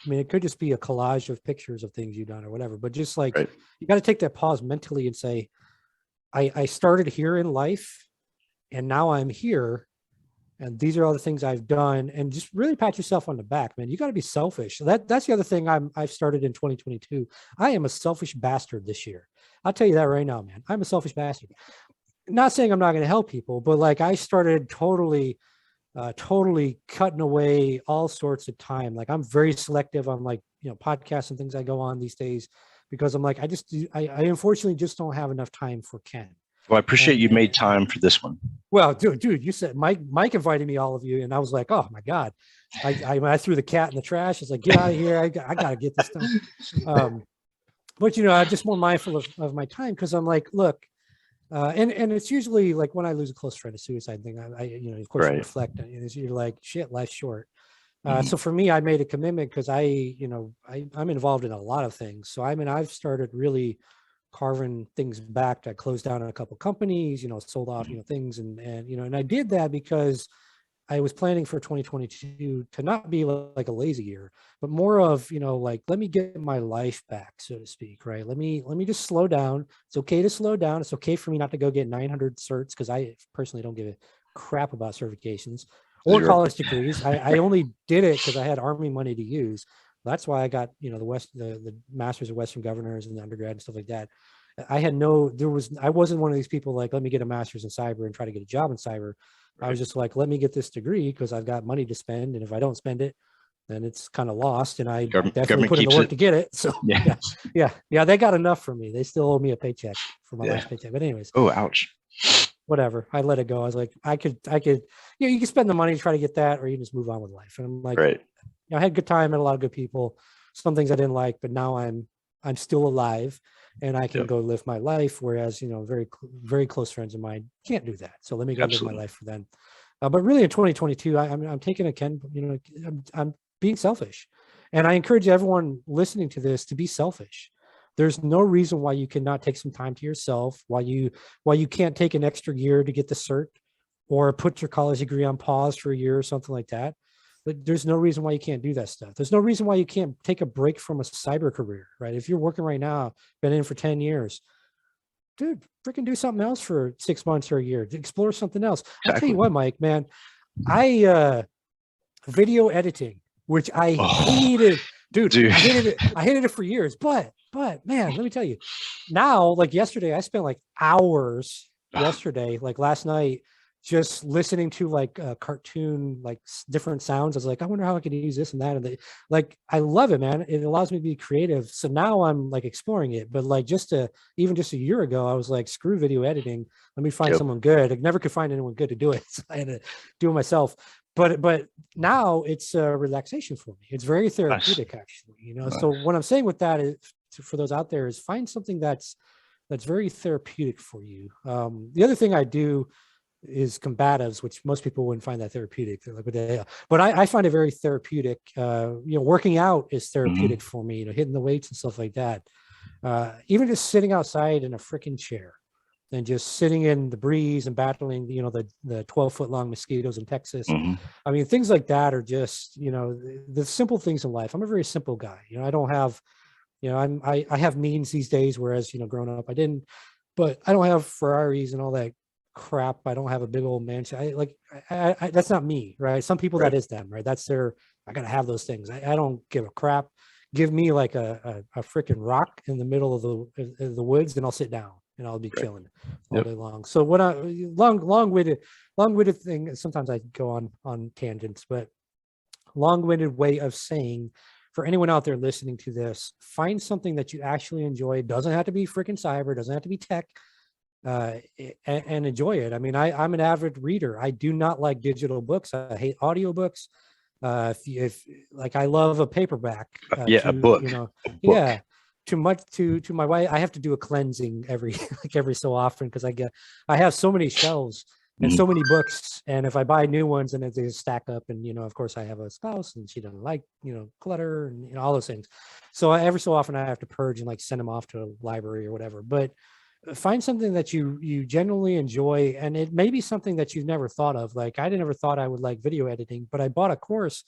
I mean, it could just be a collage of pictures of things you've done or whatever. But just like Right. you got to take that pause mentally and say, I started here in life, and now I'm here, and these are all the things I've done, and just really pat yourself on the back, man. You got to be selfish. That's the other thing I've started in 2022. I am a selfish bastard this year. I'll tell you that right now, man. I'm a selfish bastard. Not saying I'm not going to help people, but like I started totally cutting away all sorts of time. Like I'm very selective on like, podcasts and things I go on these days because I'm like, I unfortunately just don't have enough time for Ken. Well, I appreciate you made And time for this one. well, dude, you said Mike invited me, all of you, and I was like, oh my God. I threw the cat in the trash. It's like, get out of here. I got to get this done. But I'm just more mindful of my time because I'm like, look, and it's usually like when I lose a close friend, a suicide thing, I of course you Right. reflect on it. You're like, shit, life's short. Mhm. So for me, I made a commitment because I'm involved in a lot of things. So I mean, I've started really carving things back. I closed down a couple companies, sold off, Mhm. things, and I did that because I was planning for 2022 to not be like a lazy year, but more of, like, let me get my life back, so to speak, right? Let me just slow down. It's okay to slow down. It's okay for me not to go get 900 certs because I personally don't give a crap about certifications or Zero. college degrees. I only did it because I had Army money to use. That's why I got, the Masters of Western Governors and the undergrad and stuff like that. I wasn't one of these people like, let me get a master's in cyber and try to get a job in cyber. I was Right. just like, let me get this degree because I've got money to spend. And if I don't spend it, then it's kind of lost. And I definitely Government put in the keeps work it. to get it. So Yeah. yeah. They got enough for me. They still owe me a paycheck for my Yeah. last paycheck. But anyways, Oh, ouch. whatever. I let it go. I was like, you can spend the money to try to get that, or you can just move on with life. And I'm like, Right. I had a good time, met a lot of good people, some things I didn't like, but now I'm still alive and I can Yep. go live my life. Whereas, very close friends of mine can't do that. So let me go live my Absolutely. life for them. But really in 2022, I'm taking a Ken, I'm being selfish. And I encourage everyone listening to this to be selfish. There's no reason why you cannot take some time to yourself, why you can't take an extra year to get the cert or put your college degree on pause for a year or something like that. But there's no reason why you can't do that stuff. There's no reason why you can't take a break from a cyber career, right? If you're working right now, been in for 10 years, dude, freaking do something else for 6 months or a year. Explore something else. I'll tell you what, Mike, man, video editing, which I hated, dude. I hated it for years. But man, let me tell you, now, like yesterday, I spent like hours yesterday, like last night, just listening to like cartoon, like different sounds. I was like, I wonder how I could use this and that. And like, I love it, man. It allows me to be creative. So now I'm like exploring it. But like even just a year ago, I was like, screw video editing. Let me find someone good. I never could find anyone good to do it. So I had to do it myself. But now it's a relaxation for me. It's very therapeutic, actually. You know. So what I'm saying with that is, for those out there, is find something that's very therapeutic for you. The other thing I do is combatives, which most people wouldn't find that therapeutic. But I find it very therapeutic. Working out is therapeutic for me. Hitting the weights and stuff like that. Even just sitting outside in a freaking chair and just sitting in the breeze and battling, the 12-foot long mosquitoes in Texas. I mean, things like that are just, the simple things in life. I'm a very simple guy. I don't have, I have means these days, whereas, growing up I didn't, but I don't have Ferraris and all that crap. I don't have a big old mansion. That's not me, right? Some people, that is them, right? That's I gotta have those things. I don't give a crap. Give me like a freaking rock in the middle of the woods, and I'll sit down and I'll be chilling all day long. So what long-winded thing, sometimes I go on tangents, but long-winded way of saying, for anyone out there listening to this, find something that you actually enjoy. It doesn't have to be freaking cyber, doesn't have to be tech, and enjoy it. I mean, I'm an avid reader. I do not like digital books. I hate audiobooks. If like, I love a paperback. A book. Too much to my wife. I have to do a cleansing every so often, because I have so many shelves and so many books, and if I buy new ones, and they stack up, and of course I have a spouse and she doesn't like clutter and all those things, so every so often I have to purge and like send them off to a library or whatever. But find something that you genuinely enjoy, and it may be something that you've never thought of. Like, I never thought I would like video editing, but I bought a course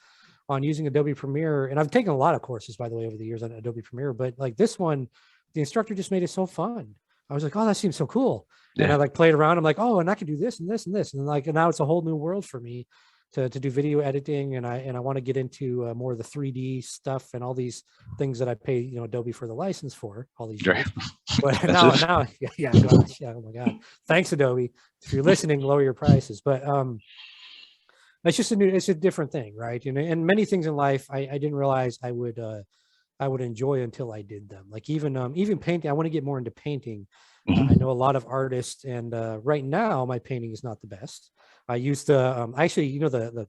on using Adobe Premiere, and I've taken a lot of courses, by the way, over the years on Adobe Premiere, but like this one, the instructor just made it so fun. I was like, oh, that seems so cool. And I like played around. I'm like, oh, and I can do this and this and this, and now it's a whole new world for me to do video editing, and I want to get into more of the 3D stuff and all these things that I pay Adobe for the license for all these years. But now, gosh, oh my God, thanks Adobe. If you're listening, lower your prices. But it's a different thing, right? And many things in life I didn't realize I would enjoy until I did them. Like even painting. I want to get more into painting. I know a lot of artists, and right now my painting is not the best. I used to actually, the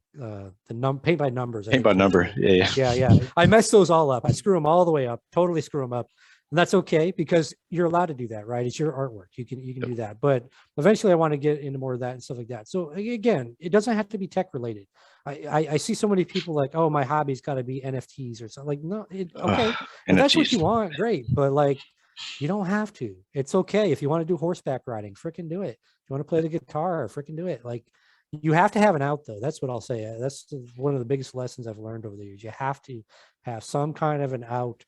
paint by numbers. Paint by number. Yeah. I mess those all up. I screw them all the way up. Totally screw them up. And that's okay, because you're allowed to do that, right? It's your artwork. You can do that. But eventually I want to get into more of that and stuff like that. So again, it doesn't have to be tech related. I see so many people like, oh, my hobby's got to be NFTs or something. Like, no, okay. If that's what you want, great. But like, you don't have to. It's okay. If you want to do horseback riding, freaking do it. If you want to play the guitar, freaking do it. Like, you have to have an out, though. That's what I'll say. That's one of the biggest lessons I've learned over the years. You have to have some kind of an out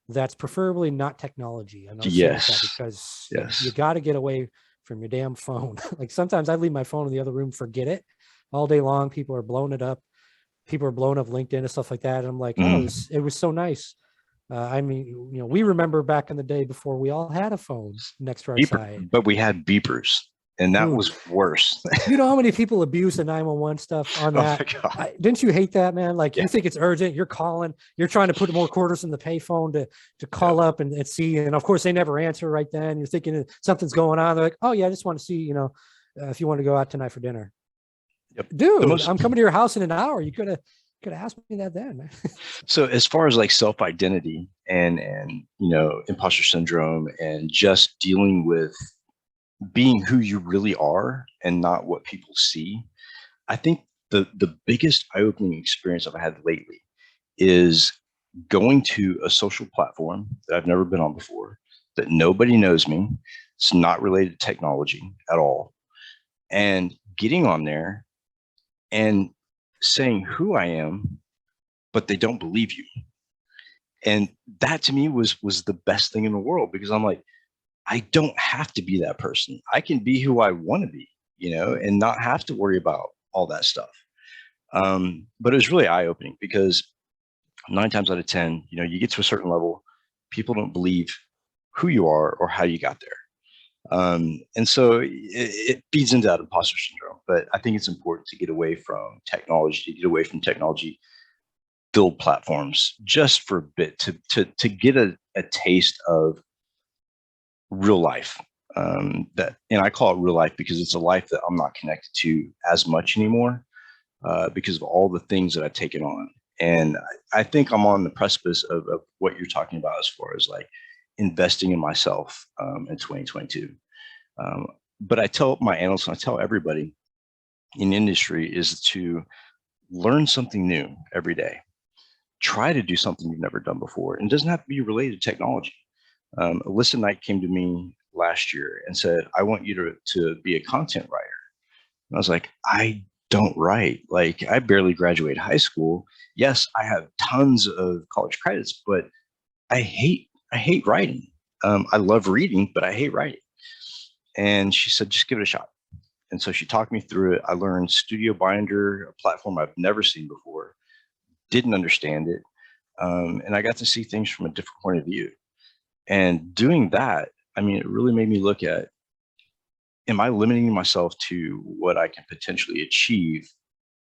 that's preferably not technology. I know that, because you got to get away from your damn phone. Like, sometimes I leave my phone in the other room, forget it all day long. People are blowing it up. People are blowing up LinkedIn and stuff like that. And I'm like, oh, it was so nice. I mean, we remember back in the day before we all had a phone next to our side. But we had beepers, and that was worse. You know how many people abuse the 911 stuff on that? Didn't you hate that, man? Like, you think it's urgent, you're calling, you're trying to put more quarters in the payphone to call up and see. And of course, they never answer right then. You're thinking something's going on. They're like, oh, yeah, I just want to see, if you want to go out tonight for dinner. Dude, I'm coming to your house in an hour. You could have asked me that then, man. So as far as like self-identity and imposter syndrome, and just dealing with being who you really are and not what people see, I think the biggest eye-opening experience I've had lately is going to a social platform that I've never been on before, that nobody knows me. It's not related to technology at all. And getting on there and saying who I am, but they don't believe you. And that to me was the best thing in the world, because I'm like, I don't have to be that person. I can be who I want to be, and not have to worry about all that stuff. But it was really eye opening, because 9 times out of 10, you get to a certain level, people don't believe who you are or how you got there. And so it feeds into that imposter syndrome. But I think it's important to get away from technology, build platforms just for a bit, to get a taste of real life. And I call it real life because it's a life that I'm not connected to as much anymore, because of all the things that I've taken on. And I think I'm on the precipice of what you're talking about, as far as like investing in myself in 2022. But I tell my analysts, and I tell everybody in industry, is to learn something new every day. Try to do something you've never done before. And it doesn't have to be related to technology. Alyssa Knight came to me last year and said, I want you to be a content writer. And I was like, I don't write. Like, I barely graduated high school. Yes, I have tons of college credits, but I hate writing. I love reading, but I hate writing. And she said, just give it a shot. And so she talked me through it. I learned Studio Binder, a platform I've never seen before, didn't understand it. And I got to see things from a different point of view. And doing that, I mean, it really made me look at, am I limiting myself to what I can potentially achieve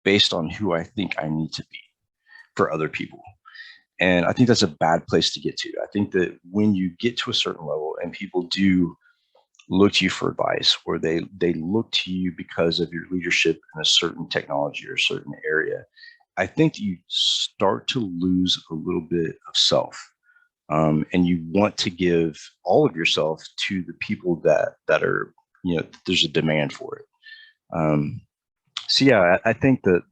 based on who I think I need to be for other people? And I think that's a bad place to get to. I think that when you get to a certain level and people do look to you for advice, or they look to you because of your leadership in a certain technology or a certain area, I think you start to lose a little bit of self. And you want to give all of yourself to the people that are, there's a demand for it. So yeah, I think that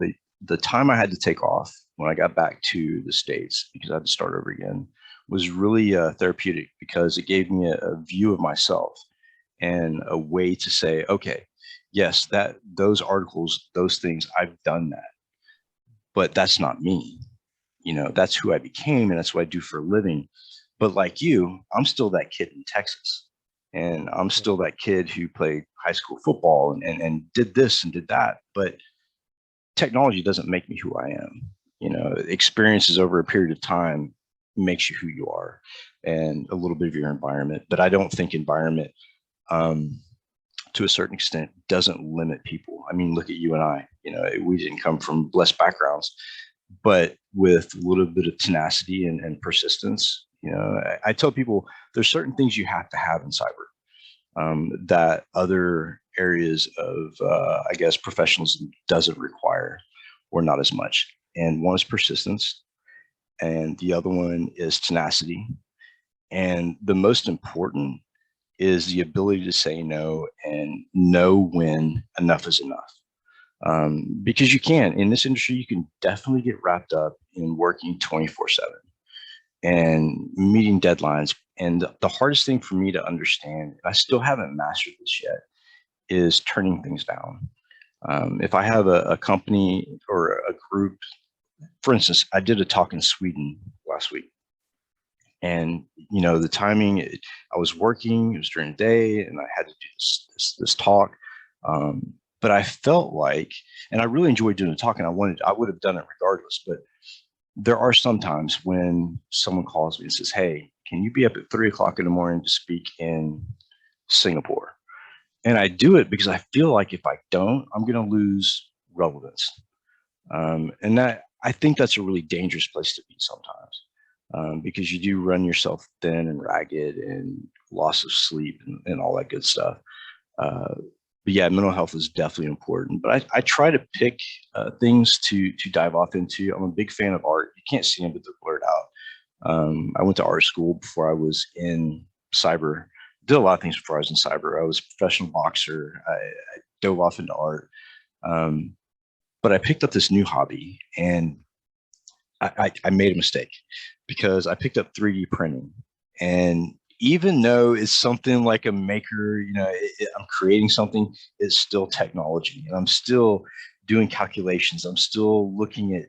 the time I had to take off when I got back to the States, because I had to start over again, was really therapeutic, because it gave me a view of myself and a way to say, okay, yes, those articles, those things, I've done that, but that's not me. That's who I became, and that's what I do for a living. But like you, I'm still that kid in Texas, and I'm still that kid who played high school football and did this and did that. But technology doesn't make me who I am. Experiences over a period of time makes you who you are, and a little bit of your environment. But I don't think environment, to a certain extent, doesn't limit people. I mean, look at you and I. We didn't come from blessed backgrounds, but with a little bit of tenacity and persistence. I tell people there's certain things you have to have in cyber, that other areas of, I guess, professionalism doesn't require, or not as much. And one is persistence, and the other one is tenacity. And the most important is the ability to say no, and know when enough is enough. Because you can, in this industry, you can definitely get wrapped up in working 24/7 and meeting deadlines. And the hardest thing for me to understand, and I still haven't mastered this yet, is turning things down. If I have a company or a group, for instance, I did a talk in Sweden last week. And the timing, I was working, it was during the day, and I had to do this talk. But I felt like, and I really enjoyed doing the talk, and I would have done it regardless. But there are some times when someone calls me and says, hey, can you be up at 3 o'clock in the morning to speak in Singapore? And I do it because I feel like if I don't, I'm going to lose relevance. And that, I think that's a really dangerous place to be sometimes, because you do run yourself thin and ragged, and loss of sleep and all that good stuff. But yeah, mental health is definitely important. But I try to pick things to dive off into. I'm a big fan of art. You can't see them, but they're blurred out. I went to art school before I was in cyber. Did a lot of things before I was in cyber. I was a professional boxer. I dove off into art. But I picked up this new hobby, and I made a mistake, because I picked up 3D printing. And even though it's something like a maker, I'm creating something, it's still technology, and I'm still doing calculations. I'm still looking at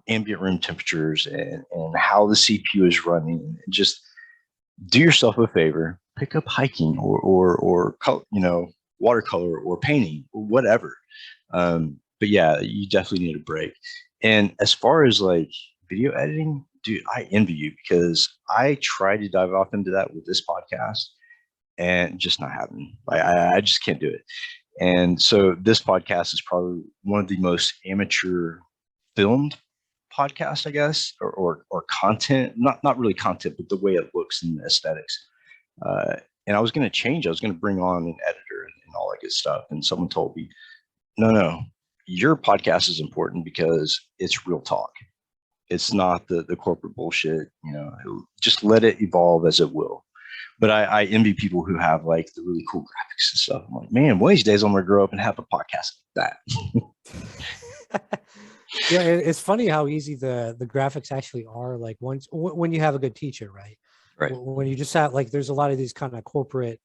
ambient room temperatures and how the CPU is running. And just do yourself a favor, pick up hiking or watercolor or painting or whatever. But yeah, you definitely need a break. And as far as like video editing, dude, I envy you because I try to dive off into that with this podcast and just not happening. I just can't do it. And so this podcast is probably one of the most amateur filmed podcasts, I guess, or content, not really content, but the way it looks and the aesthetics. And I was going to change. I was going to bring on an editor and all that good stuff. And someone told me, no, your podcast is important because it's real talk. It's not the corporate bullshit. Just let it evolve as it will. But I envy people who have like the really cool graphics and stuff. I'm like, man, one of these days I'm gonna grow up and have a podcast like that. Yeah, it's funny how easy the graphics actually are. Like when you have a good teacher, right? Right. When you just have like, there's a lot of these kind of corporate,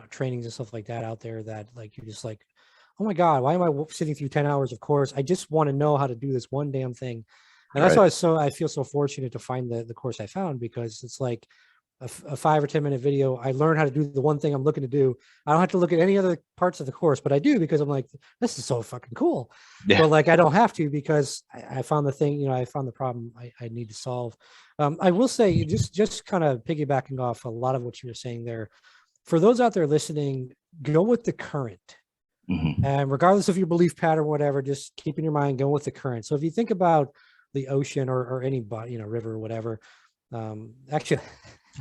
trainings and stuff like that out there that like you're just like, oh my God, why am I sitting through 10 hours of course? I just want to know how to do this one damn thing. And that's why I feel so fortunate to find the course I found, because it's like a 5 or 10 minute video. I learn how to do the one thing I'm looking to do. I don't have to look at any other parts of the course, but I do because I'm like, this is so fucking cool. Yeah. But like, I don't have to because I found the thing, I found the problem I need to solve. I will say, just kind of piggybacking off a lot of what you were saying there, for those out there listening, go with the current. Mm-hmm. And regardless of your belief pattern, whatever, just keep in your mind, go with the current. So if you think about the ocean or any river or whatever, actually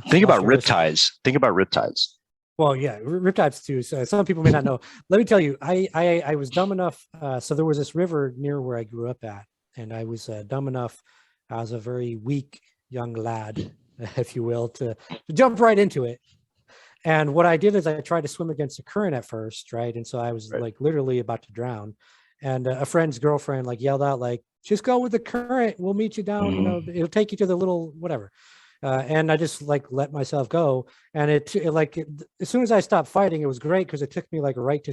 think about riptides. Think about riptides. Well, yeah, riptides too. So some people may not know. Let me tell you, I was dumb enough. So there was this river near where I grew up at, and I was dumb enough. I was a very weak young lad, if you will, to jump right into it. And what I did is I tried to swim against the current at first, right? And so I was like literally about to drown. And a friend's girlfriend like yelled out, like, just go with the current. We'll meet you down. Mm-hmm. It'll take you to the little whatever. And I just like let myself go. And it as soon as I stopped fighting, it was great because it took me like right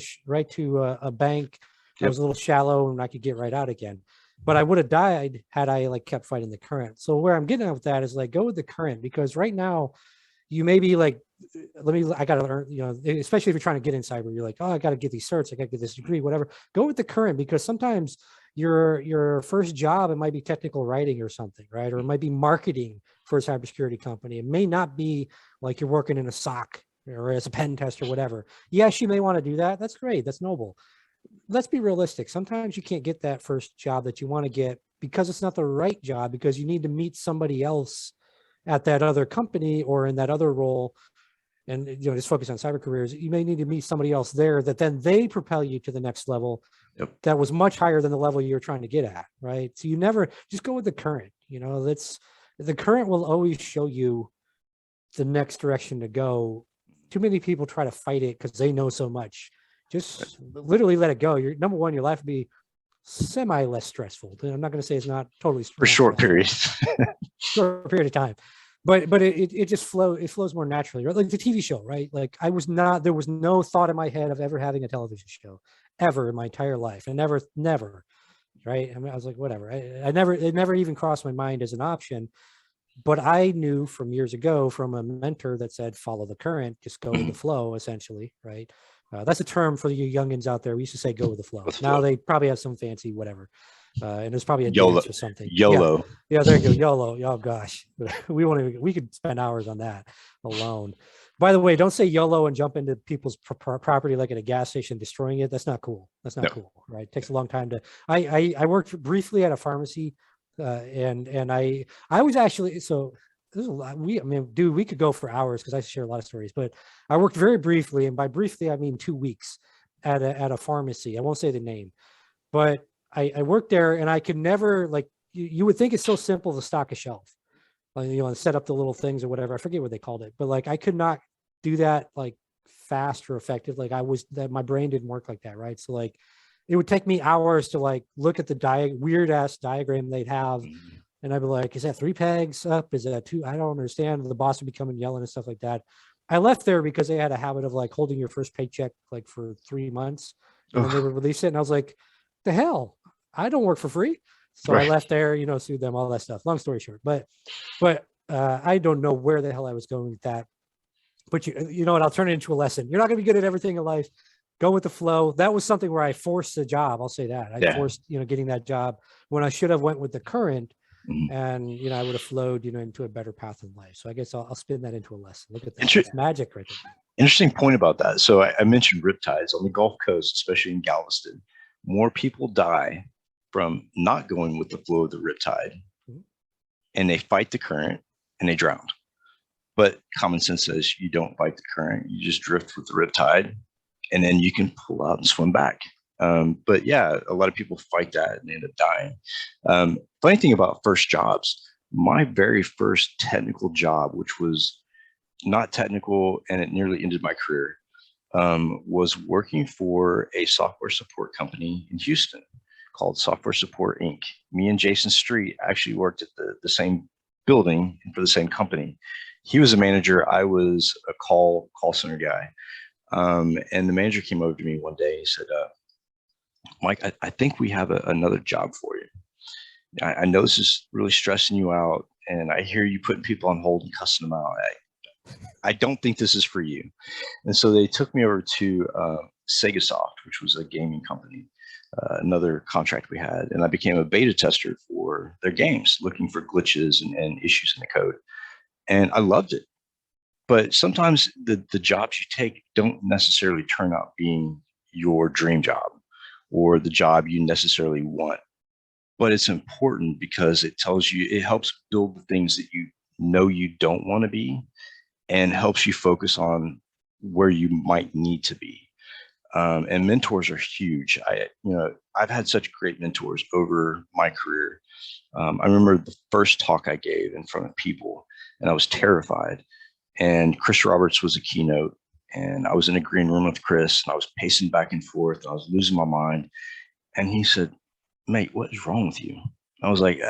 to a bank. It was a little shallow and I could get right out again. But I would have died had I like kept fighting the current. So where I'm getting at with that is like, go with the current, because right now you may be like, I got to learn, especially if you're trying to get in cyber, you're like, oh, I got to get these certs. I got to get this degree, whatever. Go with the current, because sometimes your first job, it might be technical writing or something, right? Or it might be marketing for a cybersecurity company. It may not be like you're working in a SOC or as a pen test or whatever. Yes, you may want to do that. That's great. That's noble. Let's be realistic. Sometimes you can't get that first job that you want to get because it's not the right job, because you need to meet somebody else at that other company or in that other role. And, just focus on cyber careers. You may need to meet somebody else there that then they propel you to the next level. Yep. That was much higher than the level you're trying to get at, right? So you never just go with the current, the current will always show you the next direction to go. Too many people try to fight it because they know so much. Just literally let it go. Number one, your life will be semi less stressful. I'm not going to say it's not totally stressful. For short periods. Short period of time. But it just flows more naturally, right? Like the TV show, right? Like there was no thought in my head of ever having a television show ever in my entire life. And never, right? I mean, I was like, whatever. It never even crossed my mind as an option. But I knew from years ago from a mentor that said, follow the current, just go with the flow, essentially, right? That's a term for you youngins out there. We used to say, go with the flow. Now they probably have some fancy whatever. And there's probably a dance or something. YOLO. Yeah, there you go. YOLO. Oh gosh, we could spend hours on that alone. By the way, don't say YOLO and jump into people's property like at a gas station, destroying it. That's not cool. That's not cool, right? It takes a long time to. I worked briefly at a pharmacy, and I was actually so. There's a lot. We could go for hours because I share a lot of stories. But I worked very briefly, and by briefly I mean 2 weeks at a pharmacy. I won't say the name, but I worked there, and I could never, like, you would think it's so simple to stock a shelf, like, set up the little things or whatever. I forget what they called it, but like I could not do that like fast or effective. Like my brain didn't work like that, right? So like it would take me hours to like look at the weird ass diagram they'd have, and I'd be like, is that 3 pegs up? Is that 2? I don't understand. The boss would be coming yelling and stuff like that. I left there because they had a habit of like holding your first paycheck like for 3 months, and then they would release it, and I was like, the hell? I don't work for free. So I left there, you know, sued them, all that stuff. Long story short, but I don't know where the hell I was going with that. But you know what? I'll turn it into a lesson. You're not going to be good at everything in life. Go with the flow. That was something where I forced a job. I'll say that I forced, you know, getting that job when I should have went with the current, and, you know, I would have flowed, you know, into a better path in life. So I guess I'll spin that into a lesson. Look at that. That's magic right there. Interesting point about that. So I mentioned riptides on the Gulf Coast, especially in Galveston. More people die from not going with the flow of the riptide, and they fight the current and they drown. But common sense says you don't fight the current, you just drift with the riptide, and then you can pull out and swim back. But yeah, a lot of people fight that and they end up dying. Funny thing about first jobs, my very first technical job, which was not technical and it nearly ended my career, was working for a software support company in Houston called Software Support Inc. Me and Jason Street actually worked at the same building and for the same company. He was a manager. I was a call center guy. And the manager came over to me one day. He said, Mike, I think we have another job for you. I know this is really stressing you out, and I hear you putting people on hold and cussing them out. I don't think this is for you. And so they took me over to SegaSoft, which was a gaming company, another contract we had. And I became a beta tester for their games, looking for glitches and issues in the code. And I loved it. But sometimes the jobs you take don't necessarily turn out being your dream job or the job you necessarily want. But it's important because it tells you, it helps build the things that you know you don't want to be, and helps you focus on where you might need to be. And mentors are huge. I've had such great mentors over my career. I remember the first talk I gave in front of people, and I was terrified. And Chris Roberts was a keynote, and I was in a green room with Chris, and I was pacing back and forth. And I was losing my mind. And he said, "Mate, what is wrong with you?" I was like,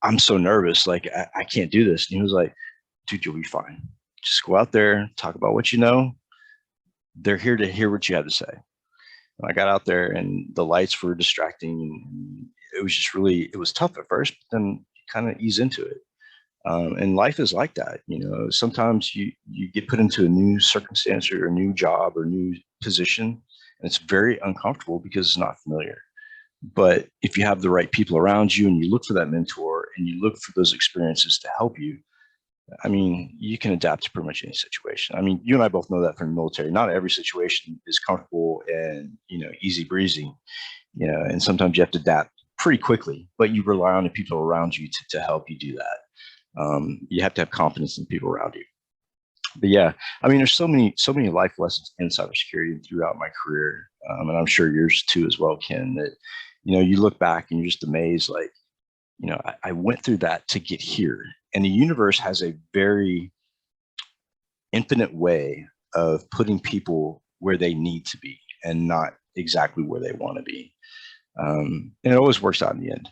I'm so nervous. Like, I can't do this. And he was like, "Dude, you'll be fine. Just go out there, talk about what you know. They're here to hear what you have to say." And I got out there, and the lights were distracting. And it was just really, it was tough at first, but then you kind of ease into it. And life is like that. You know, sometimes you get put into a new circumstance or a new job or new position, and it's very uncomfortable because it's not familiar. But if you have the right people around you, and you look for that mentor, and you look for those experiences to help you, I mean, you can adapt to pretty much any situation. I mean, you and I both know that from the military. Not every situation is comfortable and, easy breezy, and sometimes you have to adapt pretty quickly, but you rely on the people around you to help you do that. You have to have confidence in the people around you. But yeah, I mean, there's so many life lessons in cybersecurity and throughout my career, and I'm sure yours too as well, Ken. That you look back and you're just amazed. Like, I went through that to get here, and the universe has a very infinite way of putting people where they need to be and not exactly where they want to be. And it always works out in the end.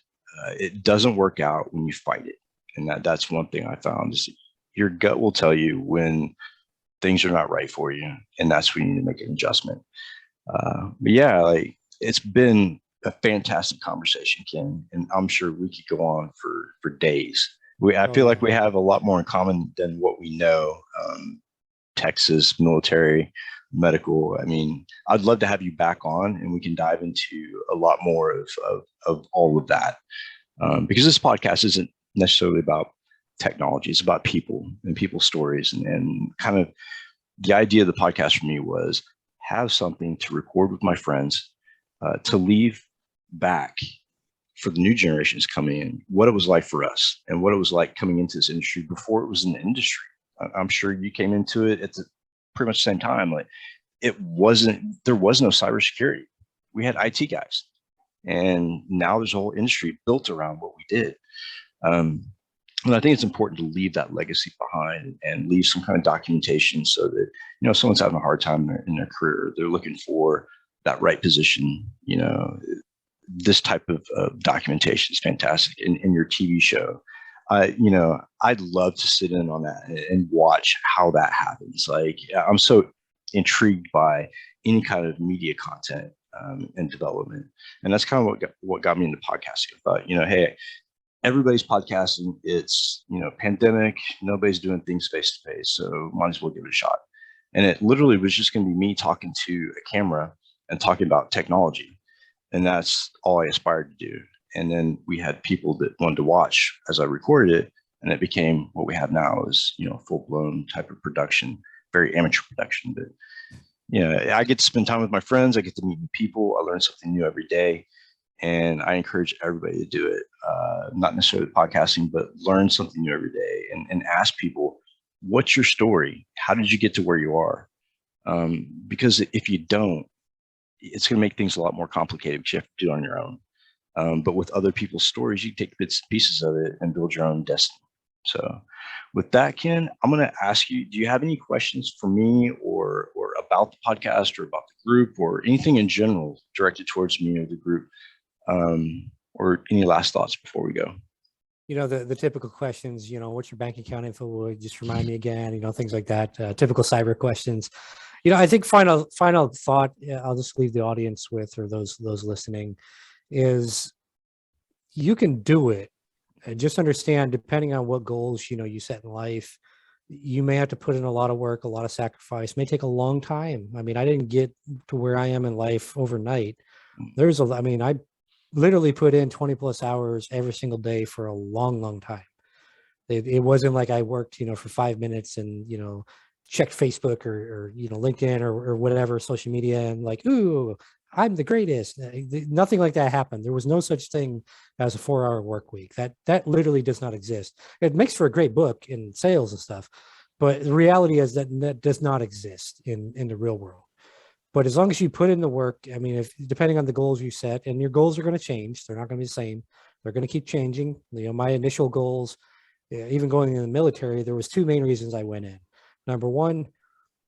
It doesn't work out when you fight it, and that's one thing I found is your gut will tell you when things are not right for you, and that's when you need to make an adjustment. But yeah, like, it's been a fantastic conversation, Ken, and I'm sure we could go on for days. I feel like we have a lot more in common than what we know. Texas, military, medical. I mean, I'd love to have you back on, and we can dive into a lot more of all of that, because this podcast isn't necessarily about technology. It's about people and people's stories, and kind of the idea of the podcast for me was have something to record with my friends, to leave back for the new generations coming in, what it was like for us and what it was like coming into this industry before it was an industry. I'm sure you came into it at pretty much the same time. Like, there was no cybersecurity. We had IT guys, and now there's a whole industry built around what we did. And I think it's important to leave that legacy behind and leave some kind of documentation so that, someone's having a hard time in their career, they're looking for that right position. This type of documentation is fantastic. In your TV show, I'd love to sit in on that and watch how that happens. Like, I'm so intrigued by any kind of media content and development. And that's kind of what got me into podcasting. I thought, hey, everybody's podcasting. It's, pandemic, nobody's doing things face to face, so might as well give it a shot. And it literally was just going to be me talking to a camera and talking about technology. And that's all I aspired to do. And then we had people that wanted to watch as I recorded it. And it became what we have now is, full blown type of production, very amateur production. But, I get to spend time with my friends. I get to meet new people. I learn something new every day. And I encourage everybody to do it, not necessarily podcasting, but learn something new every day and ask people, what's your story? How did you get to where you are? Because if you don't, it's going to make things a lot more complicated because you have to do it on your own. But with other people's stories, you take bits and pieces of it and build your own destiny. So with that, Ken, I'm going to ask you, do you have any questions for me or about the podcast or about the group or anything in general directed towards me or the group? Or any last thoughts before we go? The typical questions, what's your bank account info? Just remind me again, things like that. Typical cyber questions. I think final thought, I'll just leave the audience with, or those listening, is you can do it. Just understand, depending on what goals, you set in life, you may have to put in a lot of work, a lot of sacrifice, may take a long time. I didn't get to where I am in life overnight. I literally put in 20 plus hours every single day for a long time. It wasn't like I worked, for 5 minutes and, checked Facebook or LinkedIn or whatever social media and like, ooh, I'm the greatest. Nothing like that happened. There was no such thing as a 4-hour work week. That literally does not exist. It makes for a great book in sales and stuff, but the reality is that does not exist in the real world. But as long as you put in the work, if depending on the goals you set, and your goals are going to change, they're not going to be the same. They're going to keep changing. My initial goals, even going in the military, there was 2 main reasons I went in. Number one,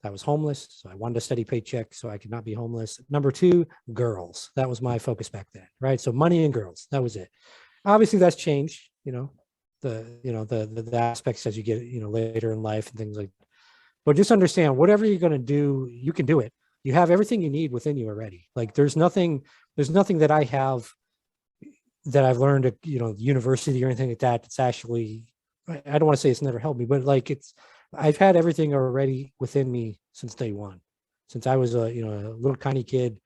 I was homeless, so I wanted a steady paycheck so I could not be homeless. Number 2, girls. That was my focus back then, right? So money and girls, that was it. Obviously, that's changed. The aspects as you get later in life and things like that. But just understand, whatever you're going to do, you can do it. You have everything you need within you already. Like there's nothing that I have that I've learned at university or anything like that. It's actually, I don't want to say it's never helped me, but like I've had everything already within me since day one. Since I was a little tiny kid,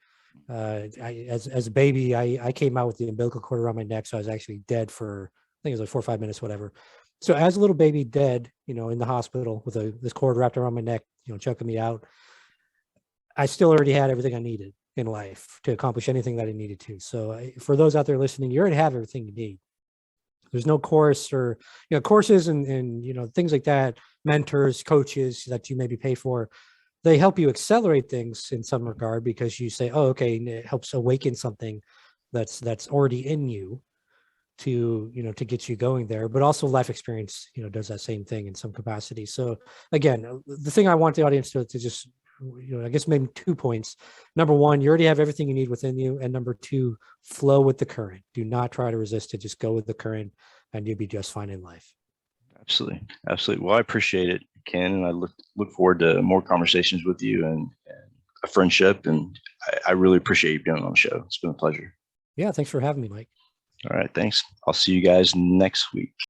as a baby, I came out with the umbilical cord around my neck, so I was actually dead for, I think it was like 4 or 5 minutes, whatever. So as a little baby, dead, in the hospital with this cord wrapped around my neck, choking me out, I still already had everything I needed in life to accomplish anything that I needed to. So for those out there listening, you already have everything you need. There's no course or, courses and things like that, mentors, coaches that you maybe pay for. They help you accelerate things in some regard because you say, oh, okay, and it helps awaken something that's already in you to get you going there. But also life experience, does that same thing in some capacity. So again, the thing I want the audience to just, I guess maybe 2 points. Number one, you already have everything you need within you. And number 2, flow with the current. Do not try to resist it. Just go with the current and you'll be just fine in life. Absolutely. Absolutely. Well, I appreciate it, Ken. And I look forward to more conversations with you and a friendship. And I really appreciate you being on the show. It's been a pleasure. Yeah. Thanks for having me, Mike. All right. Thanks. I'll see you guys next week.